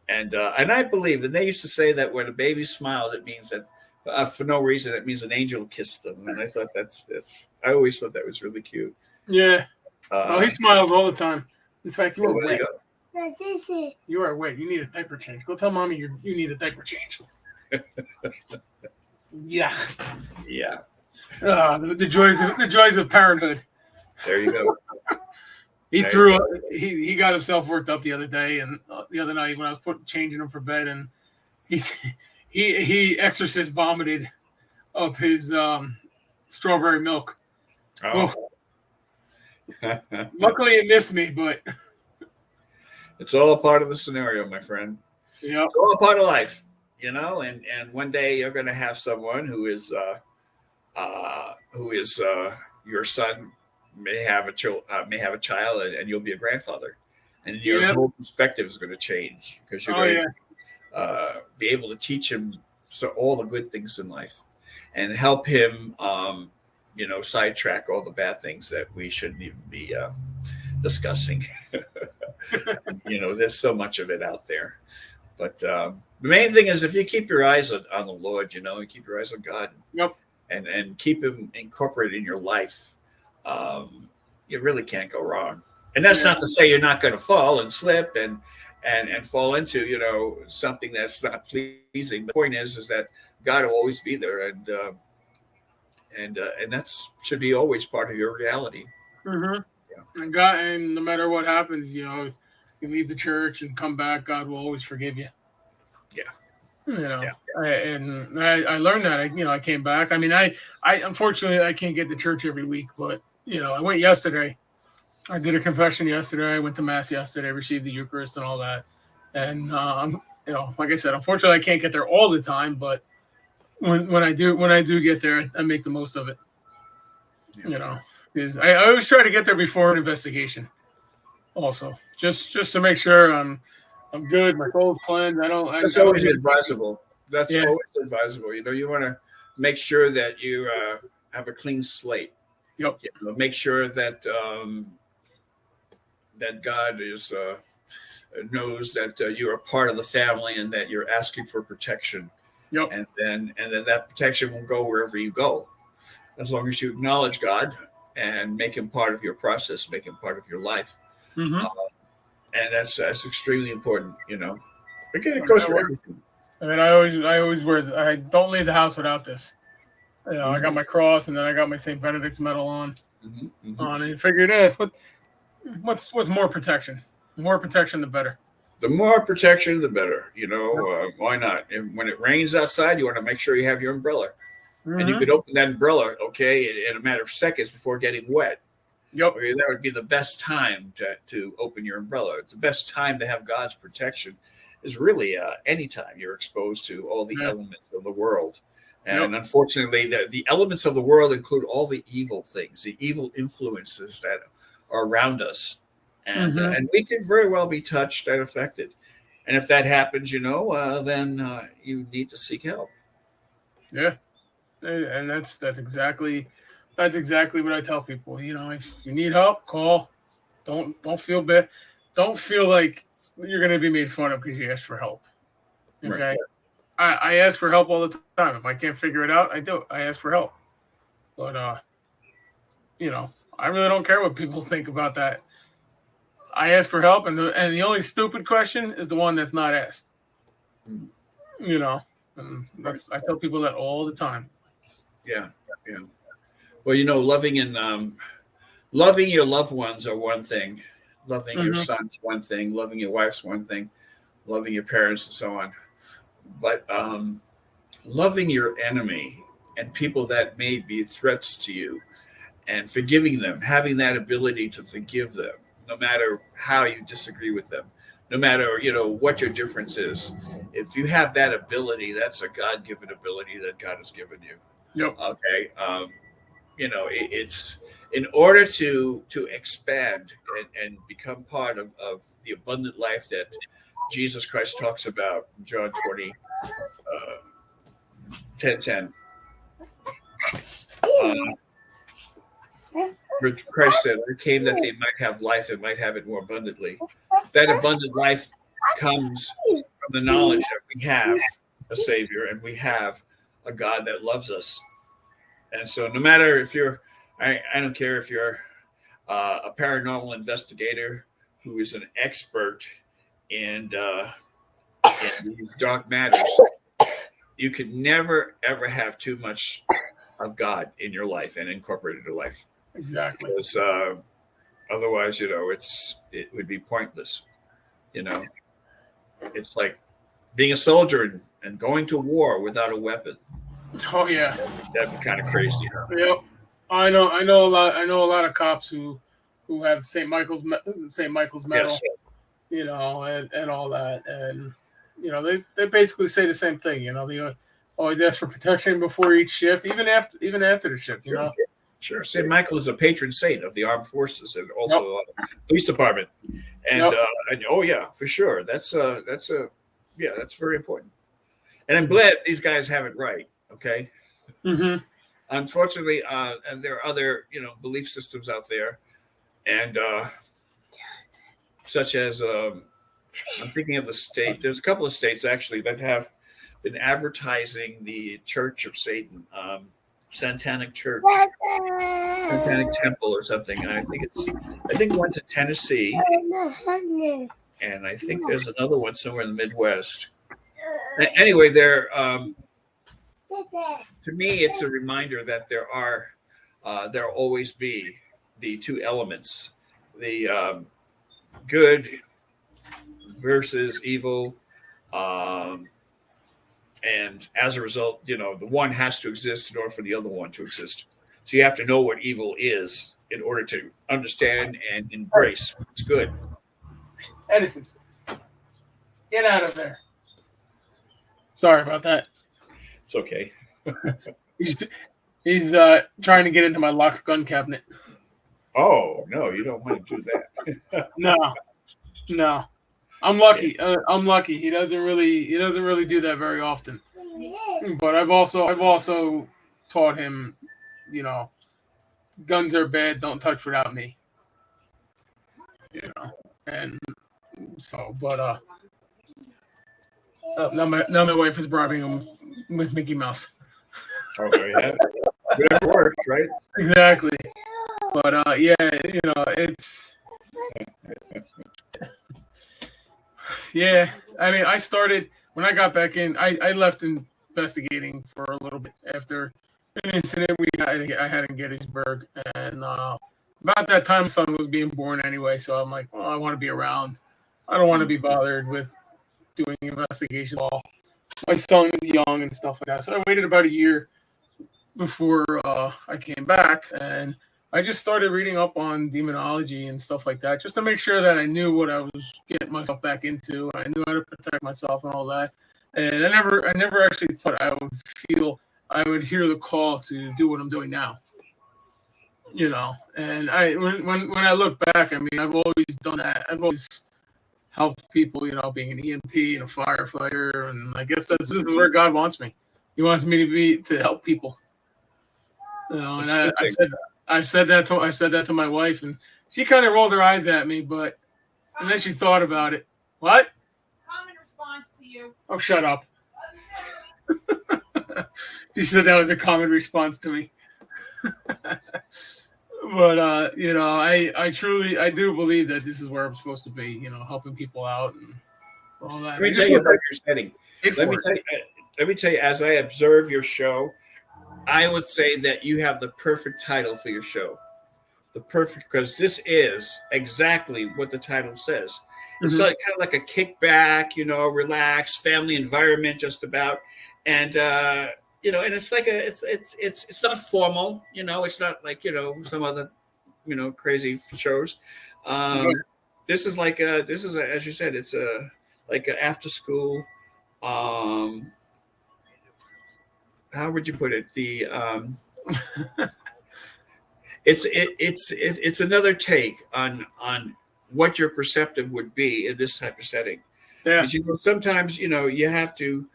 And I believe, and they used to say that when a baby smiles, it means that for no reason, it means an angel kissed them. And I thought I always thought that was really cute.
Yeah. He smiles all the time. In fact, you are wet. You are wet. You need a diaper change. Go tell mommy you need a diaper change. Yeah.
Yeah.
The joys of parenthood.
There you go.
He got himself worked up the other day, and the other night when I was changing him for bed, and he he Exorcist vomited up his strawberry milk.
Oh.
Luckily, it missed me, but
it's all a part of the scenario, my friend.
yeah,
It's all a part of life, you know. And one day you're going to have someone who is your son may have a child, and you'll be a grandfather, and your whole perspective is going to change because you're going to be able to teach him all the good things in life, and help him, sidetrack all the bad things that we shouldn't even be discussing. There's so much of it out there, but the main thing is if you keep your eyes on the Lord, and keep your eyes on God, and keep him incorporated in your life, you really can't go wrong. And that's not to say you're not going to fall and slip and fall into something that's not pleasing. The point is that God will always be there, and that should be always part of your reality.
Mm-hmm. Yeah. And God, and no matter what happens, you leave the church and come back, God will always forgive you.
Yeah.
I learned that. I came back. I mean, I unfortunately I can't get to church every week, but I went yesterday. I did a confession yesterday. I went to mass yesterday, received the Eucharist and all that. And like I said, unfortunately I can't get there all the time, but when I do get there, I make the most of it. Because I always try to get there before an investigation. Also, just to make sure I'm good. My soul's cleansed.
That's always advisable. That's always advisable. You want to make sure that you have a clean slate.
Yep.
Make sure that that God knows that you're a part of the family and that you're asking for protection.
Yep.
And then that protection will go wherever you go, as long as you acknowledge God and make him part of your process, make him part of your life.
Mm-hmm.
And that's extremely important. Again, it goes for everything.
I mean, I always wear. I don't leave the house without this. I got my cross, and then I got my St. Benedict's medal on. On, and figured, what's more protection? The more protection, the better.
The more protection, the better. Why not? And when it rains outside, you want to make sure you have your umbrella, and you could open that umbrella, in a matter of seconds before getting wet.
Yep.
That would be the best time to open your umbrella. It's the best time to have God's protection. Is really any time you're exposed to all the elements of the world. And unfortunately, the elements of the world include all the evil things, the evil influences that are around us. And we can very well be touched and affected. And if that happens, then you need to seek help.
Yeah. And that's exactly what I tell people. If you need help, call. Don't feel bad. Don't feel like you're going to be made fun of because you asked for help. Okay. Right. I ask for help all the time. If I can't figure it out, I do. I ask for help. But, I really don't care what people think about that. I ask for help, and the only stupid question is the one that's not asked. And I tell people that all the time.
Yeah. Well, loving your loved ones are one thing. Loving your son's one thing. Loving your wife's one thing. Loving your parents and so on. But loving your enemy and people that may be threats to you and forgiving them, having that ability to forgive them, no matter how you disagree with them, no matter, what your difference is. If you have that ability, that's a God-given ability that God has given you.
Yep.
Okay. It's in order to expand and become part of the abundant life that Jesus Christ talks about in John 20, 10:10. Christ said, I came that they might have life and might have it more abundantly. That abundant life comes from the knowledge that we have a Savior and we have a God that loves us. And so no matter if I don't care if you're a paranormal investigator who is an expert in these dark matters, you could never, ever have too much of God in your life and incorporated your life.
Exactly.
Because otherwise, it would be pointless. It's like being a soldier and going to war without a weapon.
Oh yeah,
That'd be kind of crazy.
yep. I know a lot. I know a lot of cops who have St. Michael's medal,
Yes.
you know, and all that, and you know they basically say the same thing. You know, they always ask for protection before each shift, even after the shift. You know.
Sure. St. Michael is a patron saint of the armed forces and also police department. And, and oh yeah, for sure. That's very important. And I'm glad these guys have it right. Okay.
Mm-hmm.
Unfortunately, and there are other, belief systems out there, and such as I'm thinking of the state. There's a couple of states actually that have been advertising the Church of Satan, Satanic Church, Satanic Temple, or something. And I think one's in Tennessee, and I think there's another one somewhere in the Midwest. Anyway, they're to me, it's a reminder that there'll always be the two elements, the good versus evil, and as a result, the one has to exist in order for the other one to exist. So you have to know what evil is in order to understand and embrace what's good.
Edison, get out of there. Sorry about that.
It's okay.
He's trying to get into my locked gun cabinet.
Oh no, you don't want to do that.
No. I'm lucky. I'm lucky. He doesn't really do that very often. But I've also taught him, guns are bad. Don't touch without me. And so, but now my wife is bribing him with Mickey Mouse.
Oh, there you have it. Whatever works, right?
Exactly. But yeah, it's. Yeah, I mean, I started when I got back in. I left investigating for a little bit after an incident I had in Gettysburg, and about that time, my son was being born anyway. So I'm like, I want to be around. I don't want to be bothered with doing investigation at all. My son is young and stuff like that, so I waited about a year before I came back, and I just started reading up on demonology and stuff like that, just to make sure that I knew what I was getting myself back into. I knew how to protect myself and all that. And I never actually thought I would hear the call to do what I'm doing now. And when I look back, I mean, I've always done that. I've always helped people, being an EMT and a firefighter, and I guess this is where God wants me. He wants me to help people. And I said that to my wife, and she kind of rolled her eyes at me, and then she thought about it. What?
Common response to you.
Oh, shut up. She said that was a common response to me. But I do believe that this is where I'm supposed to be, helping people out and all that.
Let me tell you about your setting. Let me tell you, as I observe your show, I would say that you have the perfect title for your show. Because this is exactly what the title says. It's kind of like a kickback, relaxed family environment, just about, and and it's like it's not formal, it's not like some other crazy shows. This is as you said, it's like an after school. How would you put it? It's another take on what your perceptive would be in this type of setting. Yeah. Sometimes you have to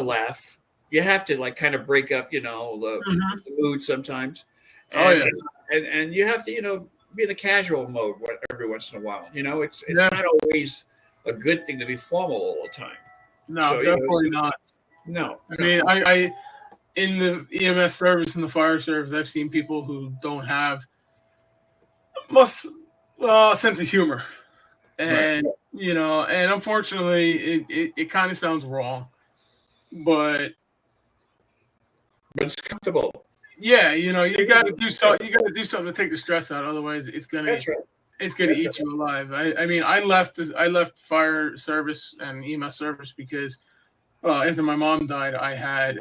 laugh. You have to like kind of break up the mood sometimes. And you have to be in a casual mode every once in a while. It's not always a good thing to be formal all the time.
No, so, definitely not.
No.
I mean, I in the EMS service and the fire service, I've seen people who don't have much sense of humor, and and unfortunately, it kind of sounds wrong, but
it's comfortable.
Yeah, you got to do something. You got to do something to take the stress out. Otherwise, it's gonna eat you alive. I mean, I left fire service and EMS service because after my mom died, I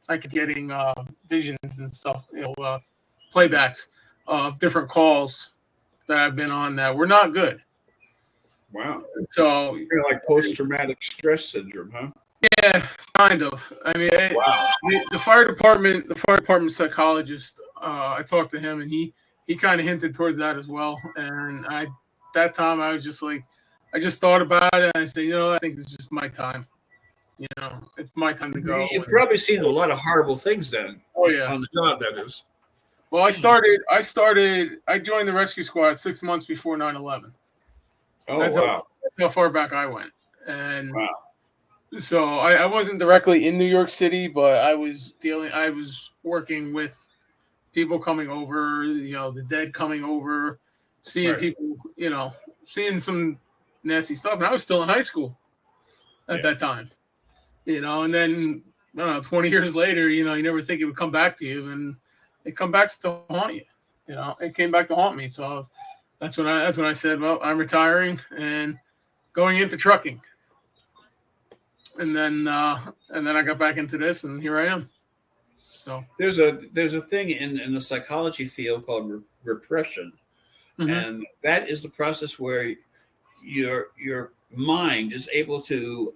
kept getting visions and stuff, playbacks of different calls that I've been on that were not good.
Wow.
So
Kind of like post-traumatic stress syndrome, huh?
yeah, kind of. I mean,
Wow.
the fire department psychologist. I talked to him, and he kind of hinted towards that as well. And that time I was just like, I just thought about it, and I said, I think it's just my time. It's my time to go.
You've probably seen a lot of horrible things then.
Oh yeah.
On the job, that is.
Well, I joined the rescue squad 6 months before 9/11.
Oh,
That's
wow.
how far back I went. And
Wow.
so I wasn't directly in New York City, but I was working with people coming over, the dead coming over, seeing
Right.
people, seeing some nasty stuff. And I was still in high school at that time, and then, I don't know, 20 years later, you never think it would come back to you. And it come back to haunt you, it came back to haunt me. So that's when I said, well, I'm retiring and going into trucking. And then I got back into this, and here I am. So
there's a thing in the psychology field called repression, and that is the process where your mind is able to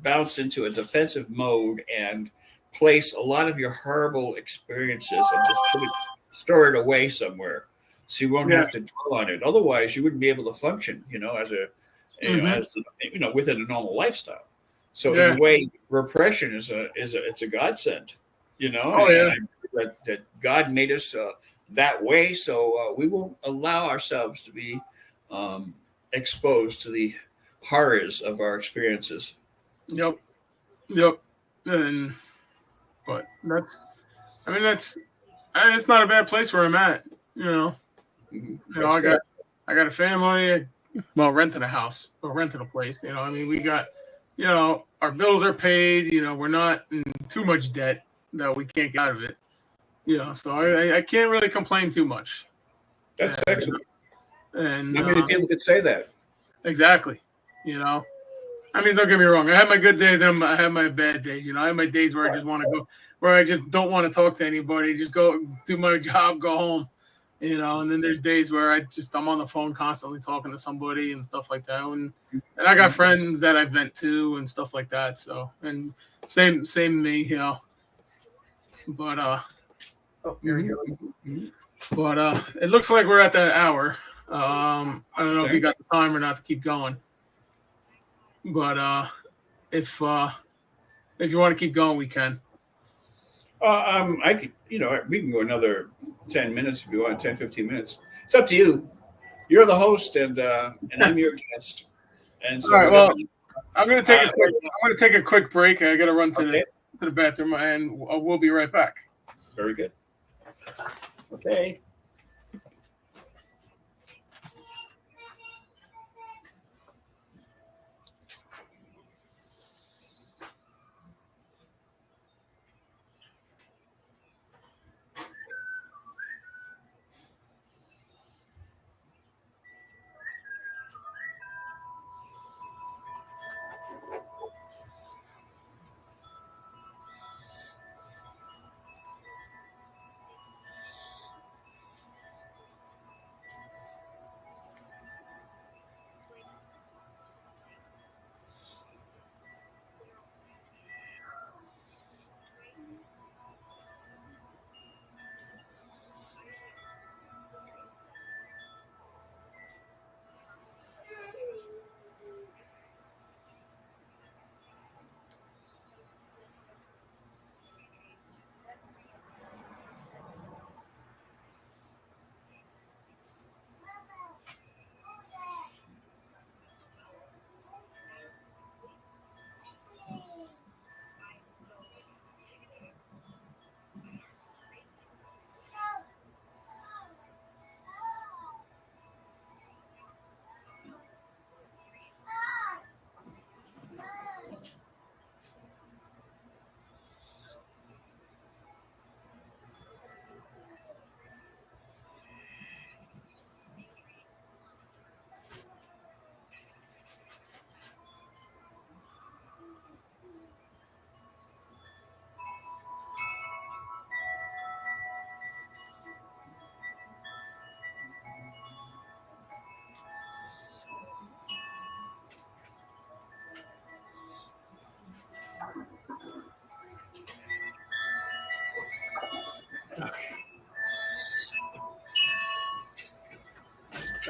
bounce into a defensive mode and place a lot of your horrible experiences and just store it away somewhere, so you won't have to dwell on it. Otherwise, you wouldn't be able to function, as within a normal lifestyle. So in a way, repression is a godsend,
Oh, yeah.
And that God made us that way, so we won't allow ourselves to be exposed to the horrors of our experiences.
Yep. And but it's not a bad place where I'm at. I got a family. Well, renting a house or renting a place. We got, our bills are paid. We're not in too much debt that we can't get out of it. So I can't really complain too much.
That's excellent.
And
how many people could say that?
Exactly. Don't get me wrong. I have my good days and I have my bad days. I have my days where I just want to go, where I just don't want to talk to anybody. Just go do my job, go home. And then there's days where I'm on the phone constantly talking to somebody and stuff like that. And I got friends that I vent to and stuff like that. So, and same me, But here we go. But it looks like we're at that hour. I don't know if you got the time or not to keep going. But if you want to keep going, we can.
I could, we can go another 10 minutes if you want, 10, 15 minutes. It's up to you. You're the host, and I'm your guest. And so,
all right, well, I'm going to take a quick break. I got to run to the bathroom, and we'll be right back.
Very good. Okay.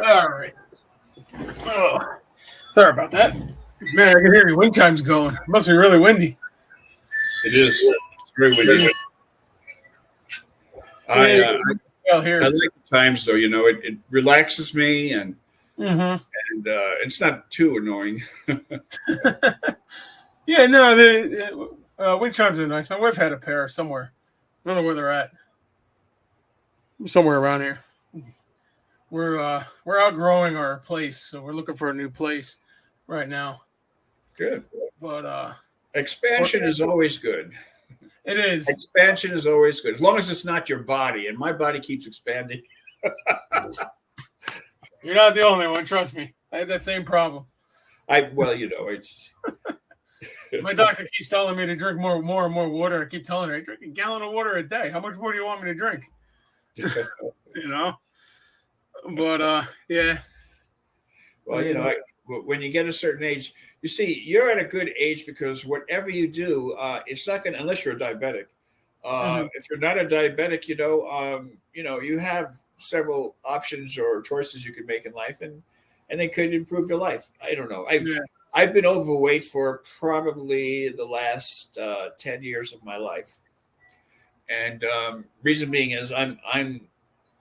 All right. Oh, sorry about that. Man, I can hear your wind chimes going. It must be really windy.
It is. It's very windy. I
Here.
like the times though. It relaxes me and it's not too annoying.
Yeah, no, the wind chimes are nice. My wife had a pair somewhere. I don't know where they're at. Somewhere around here. We're outgrowing our place, so we're looking for a new place right now.
Good.
But
expansion is always good.
It is.
Expansion is always good, as long as it's not your body. And my body keeps expanding.
You're not the only one. Trust me. I had that same problem.
It's.
My doctor keeps telling me to drink more and more water. I keep telling her I drink a gallon of water a day. How much more do you want me to drink? But yeah.
Well, when you get a certain age, you see, you're at a good age because whatever you do, it's not going to, unless you're a diabetic. If you're not a diabetic, you have several options or choices you can make in life, and they could improve your life. I don't know. I've been overweight for probably the last 10 years of my life, and reason being is I'm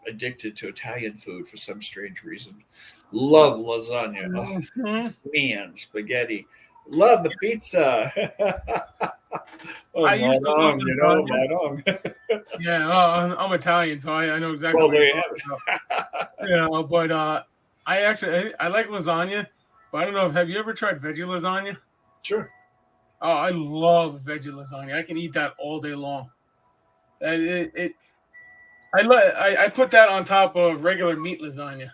addicted to Italian food for some strange reason. Love lasagna. Oh, man, spaghetti. Love the pizza.
I used to love
lasagna.
Yeah, I'm Italian, so I know exactly.
Well, there you have it.
But I like lasagna, but I don't know have you ever tried veggie lasagna?
Sure.
Oh, I love veggie lasagna. I can eat that all day long. I put that on top of regular meat lasagna.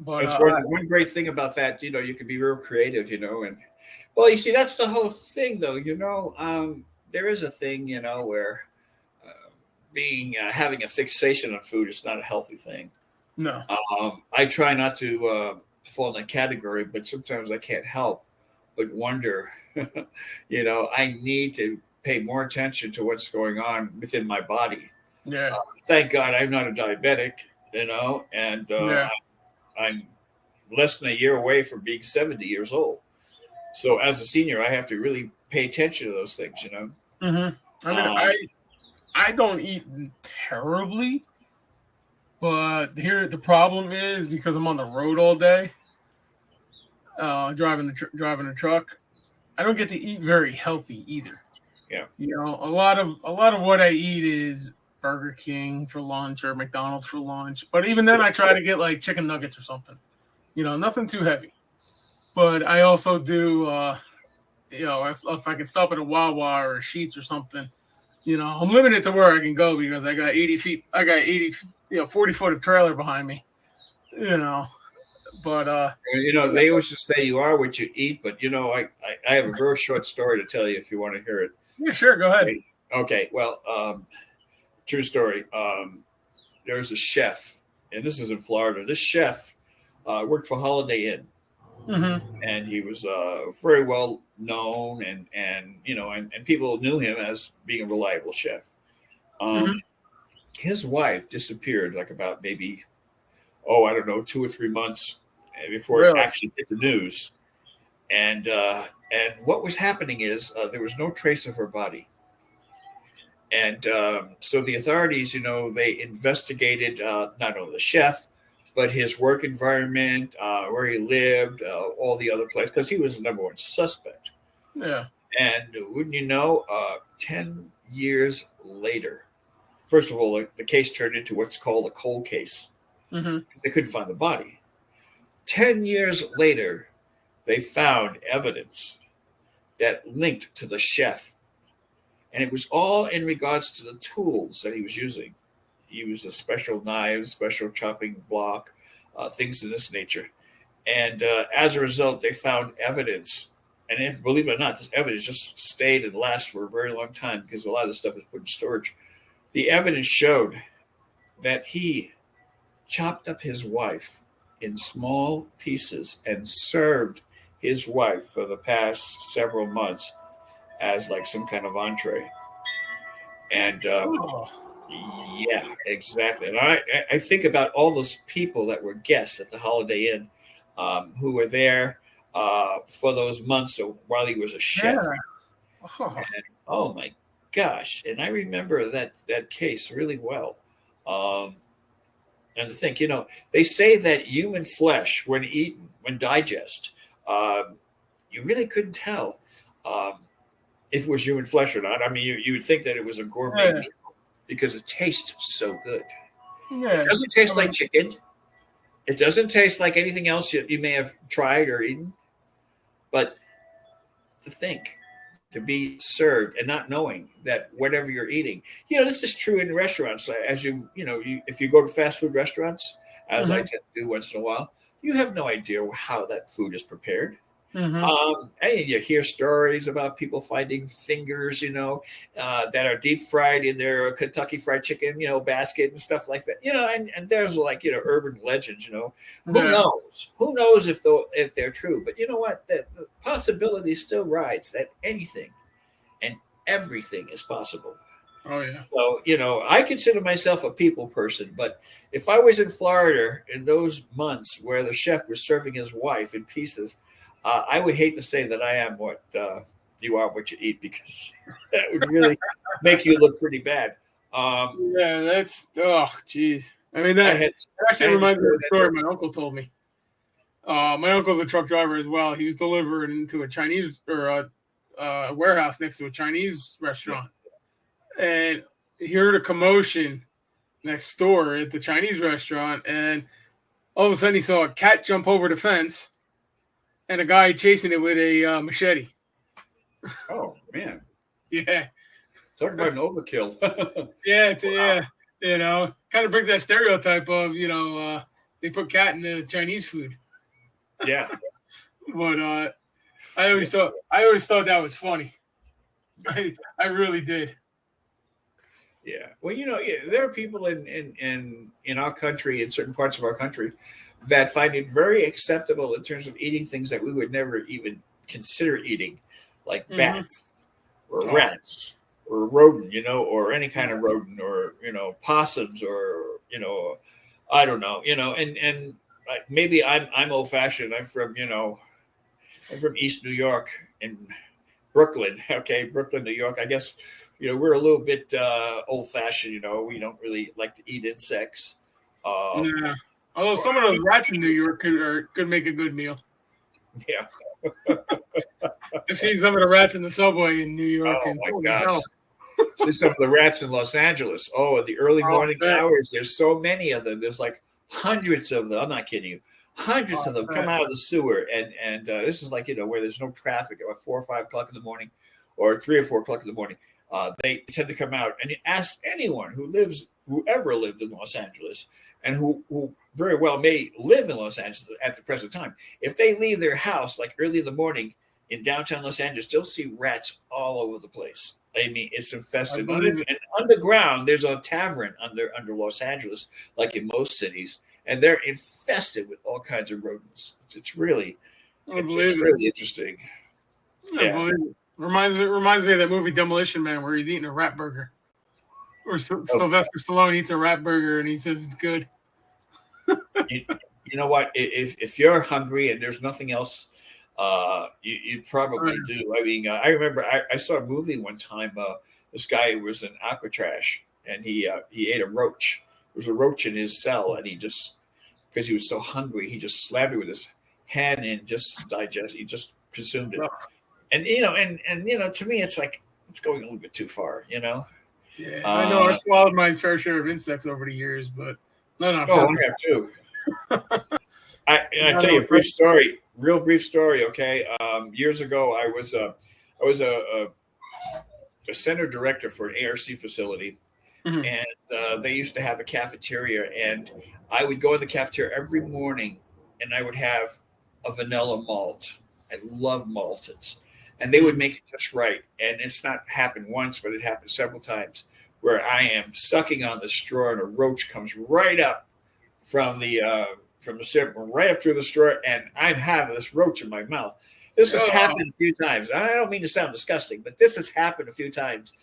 But
it's one great thing about that, you can be real creative, and well, you see, that's the whole thing, though. There is a thing, where having a fixation on food is not a healthy thing.
No.
I try not to fall in that category, but sometimes I can't help but wonder. I need to pay more attention to what's going on within my body.
Yeah.
Thank God I'm not a diabetic, and I'm less than a year away from being 70 years old. So as a senior, I have to really pay attention to those things,
I mean, I don't eat terribly, but here the problem is because I'm on the road all day, driving the truck. I don't get to eat very healthy either.
Yeah.
A lot of what I eat is Burger King for lunch or McDonald's for lunch. But even then, I try to get like chicken nuggets or something. Nothing too heavy. But I also do, if I can stop at a Wawa or a Sheetz or something, I'm limited to where I can go because I got 80 feet. I got 40 foot of trailer behind me. But
they always just say you are what you eat. But I have a very short story to tell you if you want to hear it.
Yeah, sure. Go ahead.
Okay. Well, true story. There's a chef, and this is in Florida. This chef worked for Holiday Inn, and he was very well known, and people knew him as being a reliable chef. His wife disappeared like about maybe, I don't know, 2 or 3 months before it actually hit the news. And what was happening is there was no trace of her body. And so the authorities, they investigated not only the chef, but his work environment, where he lived, all the other places, because he was the number one suspect.
Yeah.
And wouldn't you know, 10 years later, first of all, the case turned into what's called a cold case. They couldn't find the body. 10 years later, they found evidence that linked to the chef. And it was all in regards to the tools that he was using. He used a special knife, special chopping block, things of this nature. And as a result, they found evidence. And believe it or not, this evidence just stayed and lasted for a very long time because a lot of this stuff is put in storage. The evidence showed that he chopped up his wife in small pieces and served his wife for the past several months as like some kind of entree. And Yeah, exactly. And I think about all those people that were guests at the Holiday Inn, who were there for those months while he was a
Yeah.
chef.
Oh,
And oh my gosh! And I remember that case really well. Um, and to think, they say that human flesh, when eaten, when digest, um, you really couldn't tell um, if it was human flesh or not. I mean, you would think that it was a gourmet
yeah.
meal because it tastes so good. It
Yeah.
doesn't taste like chicken. It doesn't taste like anything else you may have tried or eaten. But to think, to be served and not knowing that whatever you're eating, this is true in restaurants. As if you go to fast food restaurants, as I
Mm-hmm.
tend to do once in a while, you have no idea how that food is prepared.
Mm-hmm.
And you hear stories about people finding fingers, that are deep fried in their Kentucky Fried Chicken, basket and stuff like that. And there's like, urban legends. Who
Yeah.
knows? Who knows if they're true? But you know what? The possibility still rides that anything and everything is possible.
Oh yeah.
So, I consider myself a people person, but if I was in Florida in those months where the chef was serving his wife in pieces, I would hate to say that I am what you are, what you eat, because that would really make you look pretty bad.
Yeah, that's jeez. I mean
I
that
had, I
actually
had to
reminds me of
share
a story my uncle told me. My uncle's a truck driver as well. He was delivering to a Chinese or a warehouse next to a Chinese
that.
restaurant, and he heard a commotion next door at the Chinese restaurant, and all of a sudden he saw a cat jump over the fence and a guy chasing it with a machete.
Oh man,
Yeah,
talk about an overkill.
yeah,
Wow.
yeah. Kind of brings that stereotype of they put cat in the Chinese food,
Yeah,
but I always thought that was funny. I really did.
yeah. Well, yeah, there are people in our country, in certain parts of our country, that find it very acceptable in terms of eating things that we would never even consider eating, like
Hmm.
bats or
Oh,
rats or rodent, or any kind of rodent, or possums, or I don't know, and maybe I'm old fashioned. I'm from East New York in Brooklyn. Okay, Brooklyn, New York. I guess we're a little bit old fashioned. We don't really like to eat insects. Um,
yeah. Although some of those rats in New York could make a good meal.
yeah.
I've seen some of the rats in the subway in New York,
Oh
and
my
holy
gosh.
hell!
See some of the rats in Los Angeles. Oh, in the early
Oh,
morning
I bet.
hours, there's so many of them. There's like hundreds of them. I'm not kidding you. Hundreds
Oh,
of them
I
come
bet.
out of the sewer, and this is like where there's no traffic at 4 or 5 o'clock in the morning, or 3 or 4 o'clock in the morning. They tend to come out, and you ask anyone who ever lived in Los Angeles, and who very well may live in Los Angeles at the present time, if they leave their house like early in the morning in downtown Los Angeles, they'll see rats all over the place. I mean, it's
I
infested.
believe it.
And underground, there's a tavern under Los Angeles, like in most cities, and they're infested with all kinds of rodents. It's really
I
it's
believe it.
really interesting.
I
Yeah.
believe it. Reminds me of that movie Demolition Man where he's eating a rat burger, or
Oh,
Sylvester Stallone eats a rat burger and he says it's good.
you, you know what? If you're hungry and there's nothing else, you
Right.
probably do. I mean, I remember I saw a movie one time. This guy was in Alcatraz, and he ate a roach. There was a roach in his cell, and he just, because he was so hungry, he just slammed it with his hand and just digest. He just consumed it. And to me, it's like it's going a little bit too far.
Yeah, I know. I
Uh,
swallowed my fair share of insects over the years, but not on
oh,
purpose.
I have too. I
Not
tell you
on
a brief
purpose.
story, real brief story. Okay, years ago, I was a center director for an ARC facility,
Mhm.
and they used to have a cafeteria, and I would go in the cafeteria every morning, and I would have a vanilla malt. I love malteds, and they would
Mhm.
make it just right. And it's not happened once, but it happened several times where I am sucking on the straw, and a roach comes right up from the sip right up through the straw, and I'm having this roach in my mouth. This has
Oh,
happened a few times. I don't mean to sound disgusting, but this has happened a few times.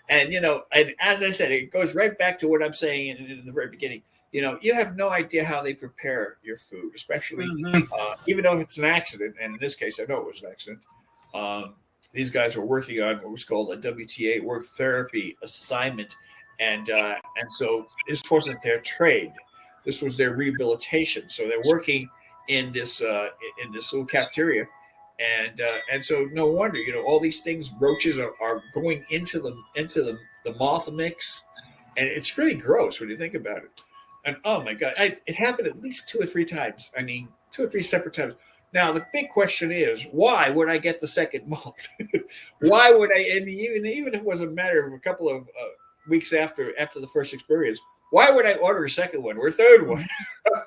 And and as I said, it goes right back to what I'm saying in the very beginning. You have no idea how they prepare your food, especially even though if it's an accident. And in this case, I know it was an accident. These guys were working on what was called a WTA, work therapy assignment, and so this wasn't their trade. This was their rehabilitation. So they're working in this little cafeteria, and so no wonder all these things, roaches are going into the moth mix, and it's really gross when you think about it. And oh my God, it happened at least 2 or 3 times. I mean, 2 or 3 separate times. Now the big question is, why would I get the second moth? Why would I? And even if it was a matter of a couple of weeks after the first experience, why would I order a second one or a third one?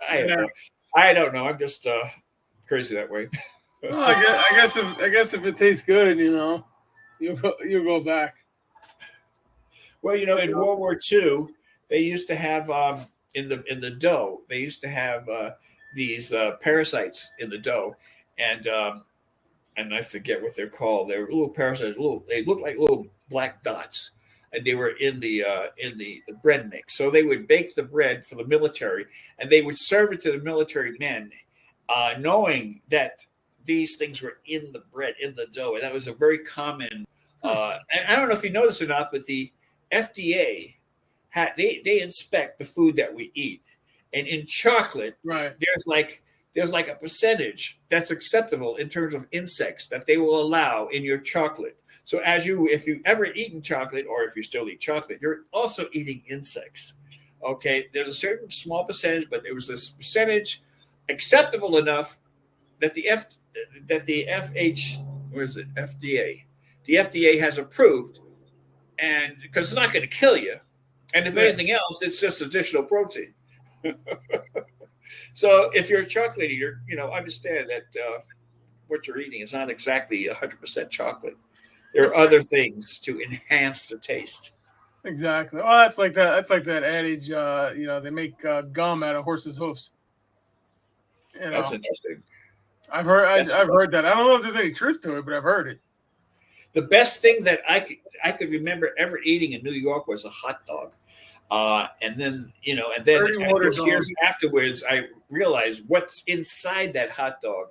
I don't know. I'm just crazy that way.
Well, I guess if it tastes good, you'll go back.
Well, in World War II, they used to have in the dough. They used to have these parasites in the dough, and I forget what they're called. They're little parasites. They look like little black dots, and they were in the bread mix. So they would bake the bread for the military, and they would serve it to the military men, knowing that these things were in the bread, in the dough, and that was a very common. And I don't know if you know this or not, but the FDA they inspect the food that we eat, and in chocolate,
right,
there's like a percentage that's acceptable in terms of insects that they will allow in your chocolate. So if you've ever eaten chocolate, or if you still eat chocolate, you're also eating insects. Okay, there's a certain small percentage, but there was this percentage acceptable enough that the FDA has approved, and because it's not going to kill you, and if anything else, it's just additional protein. So if you're a chocolate eater, understand that what you're eating is not exactly 100% chocolate. There are other things to enhance the taste.
Exactly. Well, that's like that adage. They make gum out of horses' hoofs.
That's interesting.
I've heard that. I don't know if there's any truth to it, but I've heard it.
The best thing that I could remember ever eating in New York was a hot dog. And then of course, years afterwards, I realized what's inside that hot dog,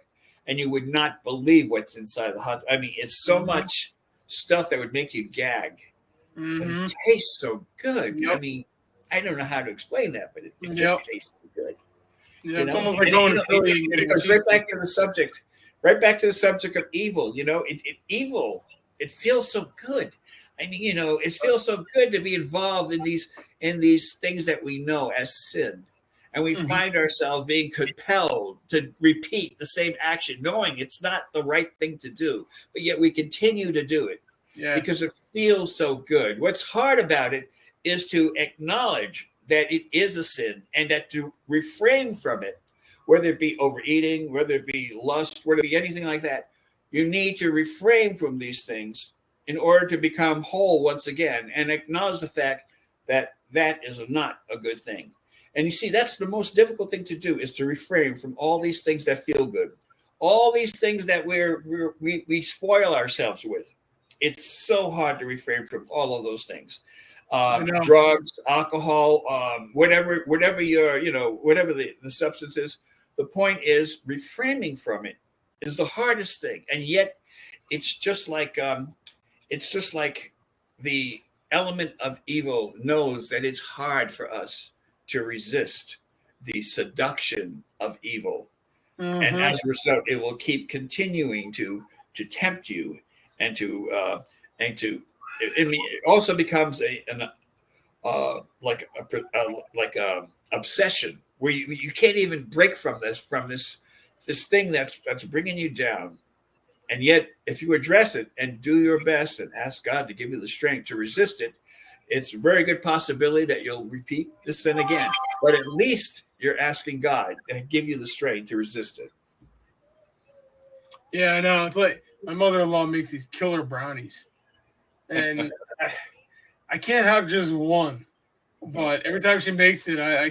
and you would not believe what's inside the hot. I mean, it's so much stuff that would make you gag, but it tastes so good. Yep. I mean, I don't know how to explain that, but it just tastes so good.
Yeah, it's almost like going to Philly.
Because right back to the subject of evil. Evil. It feels so good. I mean, it feels so good to be involved in these things that we know as sin. And we find ourselves being compelled to repeat the same action, knowing it's not the right thing to do, but yet we continue to do it because it feels so good. What's hard about it is to acknowledge that it is a sin, and that to refrain from it, whether it be overeating, whether it be lust, whether it be anything like that, you need to refrain from these things in order to become whole once again, and acknowledge the fact that that is not a good thing. And you see, that's the most difficult thing to do, is to refrain from all these things that feel good, all these things that we spoil ourselves with. It's so hard to refrain from all of those things. Drugs, alcohol, whatever whatever the substance is. The point is, refraining from it is the hardest thing, and yet it's just like the element of evil knows that it's hard for us to resist the seduction of evil, and as a result, it will keep continuing to tempt you and to. It also becomes an obsession where you can't even break from this thing that's bringing you down. And yet, if you address it and do your best and ask God to give you the strength to resist it, it's a very good possibility that you'll repeat this sin again. But at least you're asking God to give you the strength to resist it.
Yeah, I know. It's like my mother-in-law makes these killer brownies, and I can't have just one. But every time she makes it, I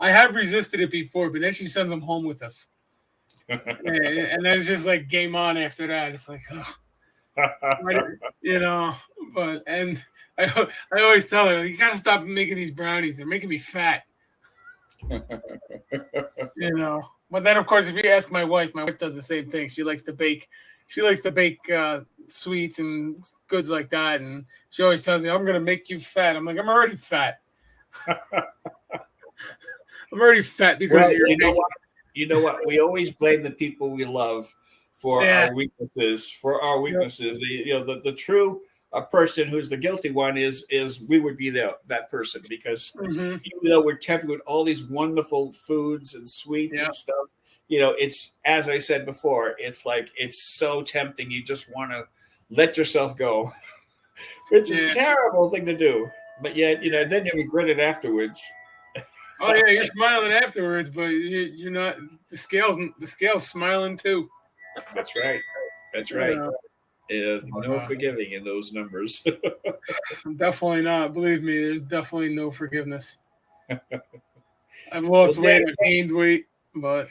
have resisted it before, but then she sends them home with us. And then it's just like game on after that. It's like, oh. You know, and I always tell her, you gotta stop making these brownies. They're making me fat. You know. But then, of course, if you ask my wife does the same thing. She likes to bake. She likes to bake sweets and goods like that, and she always tells me, "I'm gonna make you fat." I'm like, I'm already fat. I'm already fat because
well, you know what? We always blame the people we love for our weaknesses. The true person who's the guilty one is we would be that person, because even though we're tempted with all these wonderful foods and sweets and stuff, it's, as I said before, it's like it's so tempting. You just want to let yourself go, which is a terrible thing to do. But yet, then you regret it afterwards.
Oh yeah, you're smiling afterwards, but you're not. The scale's smiling too.
That's right. That's right. No forgiving in those numbers.
Definitely not. Believe me, there's definitely no forgiveness. I've lost weight, I've gained weight, but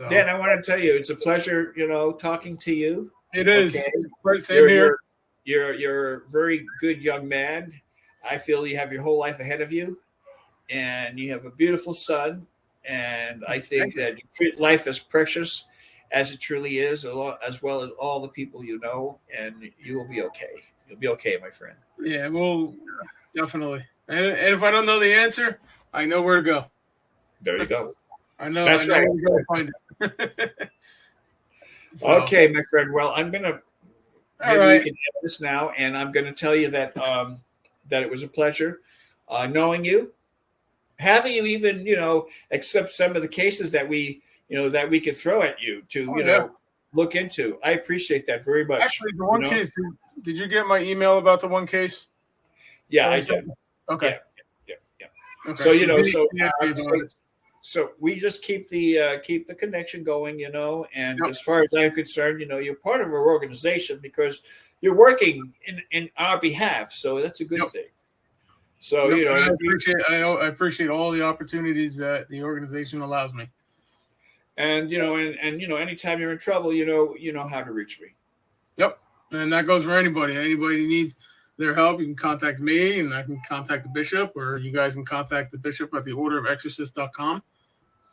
Dan, I want to tell you, it's a pleasure, talking to you.
It is. Okay. Same here.
You're a very good young man. I feel you have your whole life ahead of you, and you have a beautiful son. And I think that you treat life as precious as it truly is, as well as all the people you know, and you will be okay. You'll be okay, my friend.
Yeah, well, definitely. And if I don't know the answer, I know where to go.
There you go.
I know.
That's
I know
right.
where to go find it.
Okay, my friend. Well, I'm gonna.
All right.
We can end this now, and I'm going to tell you that that it was a pleasure knowing you, having you even accept some of the cases that we could throw at you to look into. I appreciate that very much.
Actually, the one case. Did you get my email about the one case?
Yeah, I did.
Okay.
Yeah.
Okay.
So we just keep the connection going, and as far as I'm concerned, you're part of our organization because you're working in our behalf. So that's a good thing. So,
I appreciate all the opportunities that the organization allows me.
And, anytime you're in trouble, you know how to reach me.
Yep. And that goes for anybody. Anybody needs their help, you can contact me, and I can contact the bishop, or you guys can contact the bishop at theorderofexorcists.com,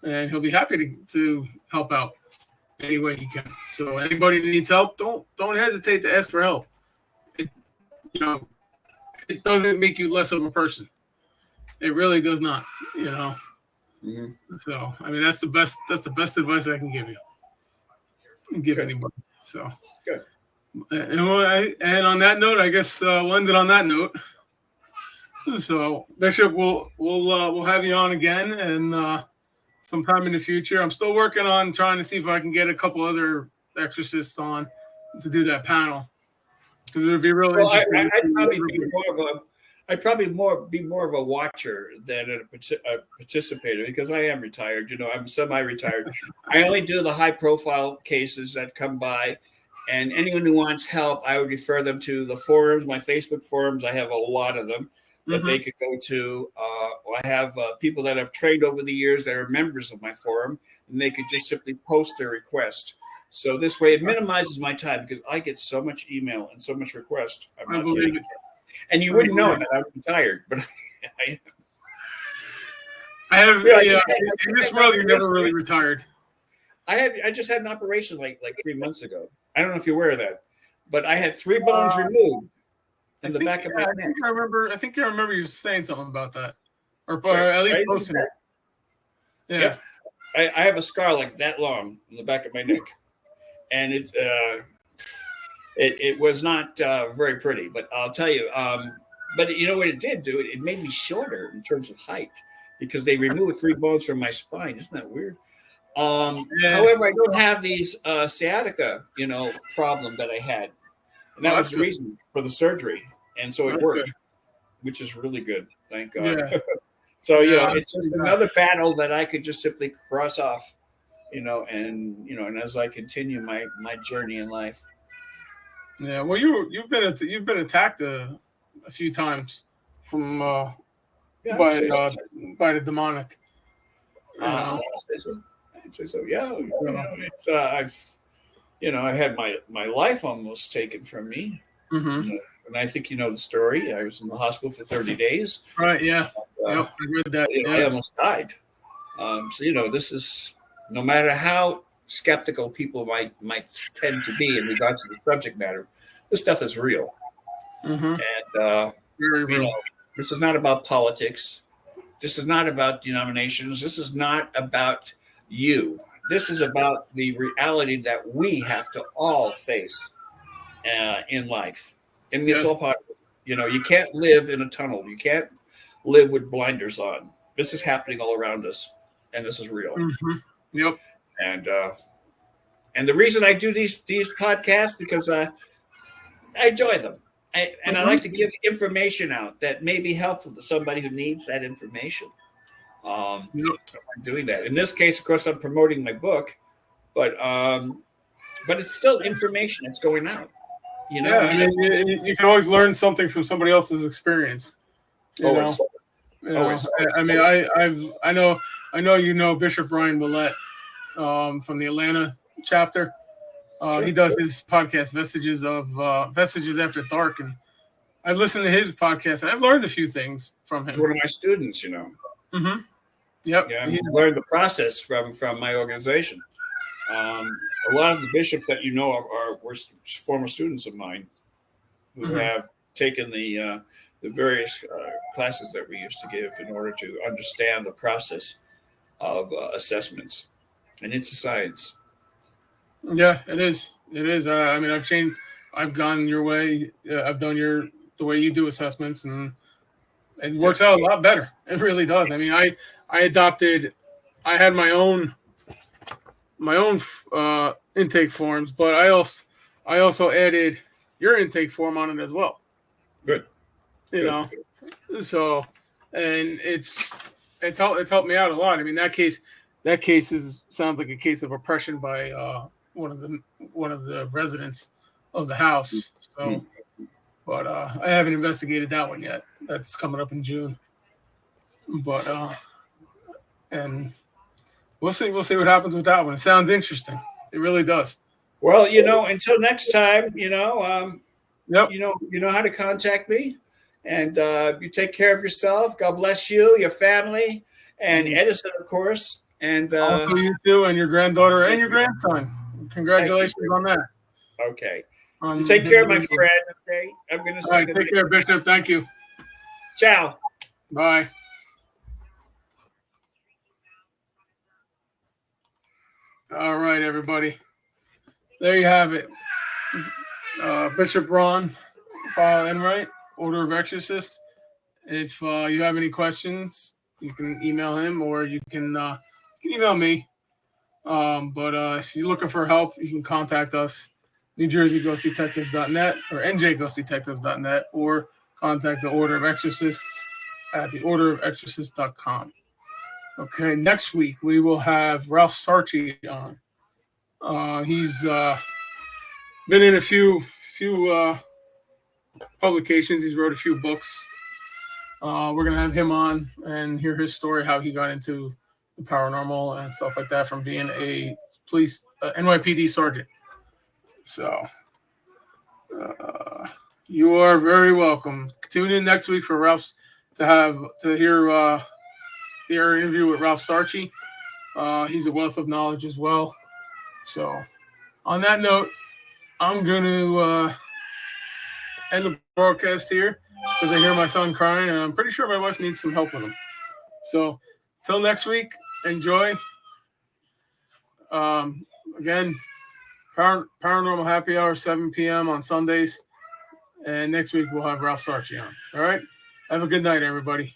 and he'll be happy to help out any way he can. So anybody that needs help, don't hesitate to ask for help. It doesn't make you less of a person. It really does not. So I mean, that's the best advice I can give you. Anybody. So
good.
And on that note, I guess we'll end it on that note. So, Bishop, we'll have you on again, and sometime in the future. I'm still working on trying to see if I can get a couple other exorcists on to do that panel, because it would be really interesting.
I'd probably be more of a watcher than a participator, because I am retired. I'm semi-retired. I only do the high-profile cases that come by. And anyone who wants help, I would refer them to the forums, my Facebook forums. I have a lot of them that they could go to. I have people that I've trained over the years that are members of my forum, and they could just simply post their request. So this way, it minimizes my time, because I get so much email and so much request. I'm not kidding. And you wouldn't know that I'm retired, but
I have. In this world, you're never really retired.
I just had an operation like 3 months ago. I don't know if you're aware of that, but I had 3 bones removed in the back of my neck.
I think I remember you saying something about that, or at least posting it. Yeah.
I have a scar like that long in the back of my neck, and it was not very pretty. But I'll tell you. But you know what it did do? It made me shorter in terms of height, because they removed 3 bones from my spine. Isn't that weird? However, I don't have these sciatica, problem that I had, and that was the reason for the surgery, and so it worked, which is really good. Thank God.
Yeah.
So it's just another battle that I could just simply cross off, and as I continue my journey in life.
Yeah. Well, you've been attacked a few times from by the demonic.
So yeah, it's I had my life almost taken from me.
Mm-hmm.
And I think you know the story. I was in the hospital for 30 days.
Right. Yeah. Yep. I read that.
I almost died. So this is, no matter how skeptical people might tend to be in regards to the subject matter, this stuff is real.
Mm-hmm.
And
Very real.
this is not about politics. This is not about denominations. This is not about you. This is about the reality that we have to all face in life. And it's all part of it. You can't live in a tunnel. You can't live with blinders on. This is happening all around us, and this is real.
Mm-hmm. Yep.
And the reason I do these podcasts, because I enjoy them. I like to give information out that may be helpful to somebody who needs that information. I'm doing that. In this case, of course, I'm promoting my book, but it's still information that's going out. You
can always learn something from somebody else's experience.
Always.
I know you know Bishop Ryan Willett from the Atlanta chapter. He does his podcast, Vestiges After Dark, and I've listened to his podcast, and I've learned a few things from him.
He's one of my students,
Mm-hmm. Yep.
Yeah, I learned the process from my organization. A lot of the bishops that were former students of mine who have taken the various classes that we used to give in order to understand the process of assessments. And it's a science.
Yeah, it is. It is. I've changed. I've gone your way. I've done the way you do assessments, and it works out a lot better. It really does. I mean, I had my own intake forms, but I also added your intake form on it as well.
Good.
So, and it's helped me out a lot. I mean, that case sounds like a case of oppression by one of the residents of the house. So, but I haven't investigated that one yet. That's coming up in June. But and we'll see what happens with that one. It sounds interesting. It really does.
Well, until next time,
Yep.
You know how to contact me, and you take care of yourself. God bless you, your family, and Edison, of course. And
also you too, and your granddaughter and your grandson. Congratulations on that.
Okay. Take care, my friend. Okay. I'm going to say
right, take care, Bishop. Thank you.
Ciao.
Bye. All right, everybody. There you have it. Bishop Ron, Feyl Enright, Order of Exorcists. If you have any questions, you can email him or you can email me. But if you're looking for help, you can contact us, NewJerseyGhostDetectives.net or NJGhostDetectives.net, or contact the Order of Exorcists at theorderofexorcists.com. Okay, next week we will have Ralph Sarchi on. He's been in a few publications. He's wrote a few books. We're going to have him on and hear his story, how he got into the paranormal and stuff like that from being a police NYPD sergeant. So you are very welcome. Tune in next week for Ralph's to hear the interview with Ralph Sarchi. He's a wealth of knowledge as well. So on that note, I'm going to end the broadcast here because I hear my son crying, and I'm pretty sure my wife needs some help with him. So till next week, enjoy. Again, Paranormal Happy Hour, 7 p.m. on Sundays. And next week we'll have Ralph Sarchi on. All right? Have a good night, everybody.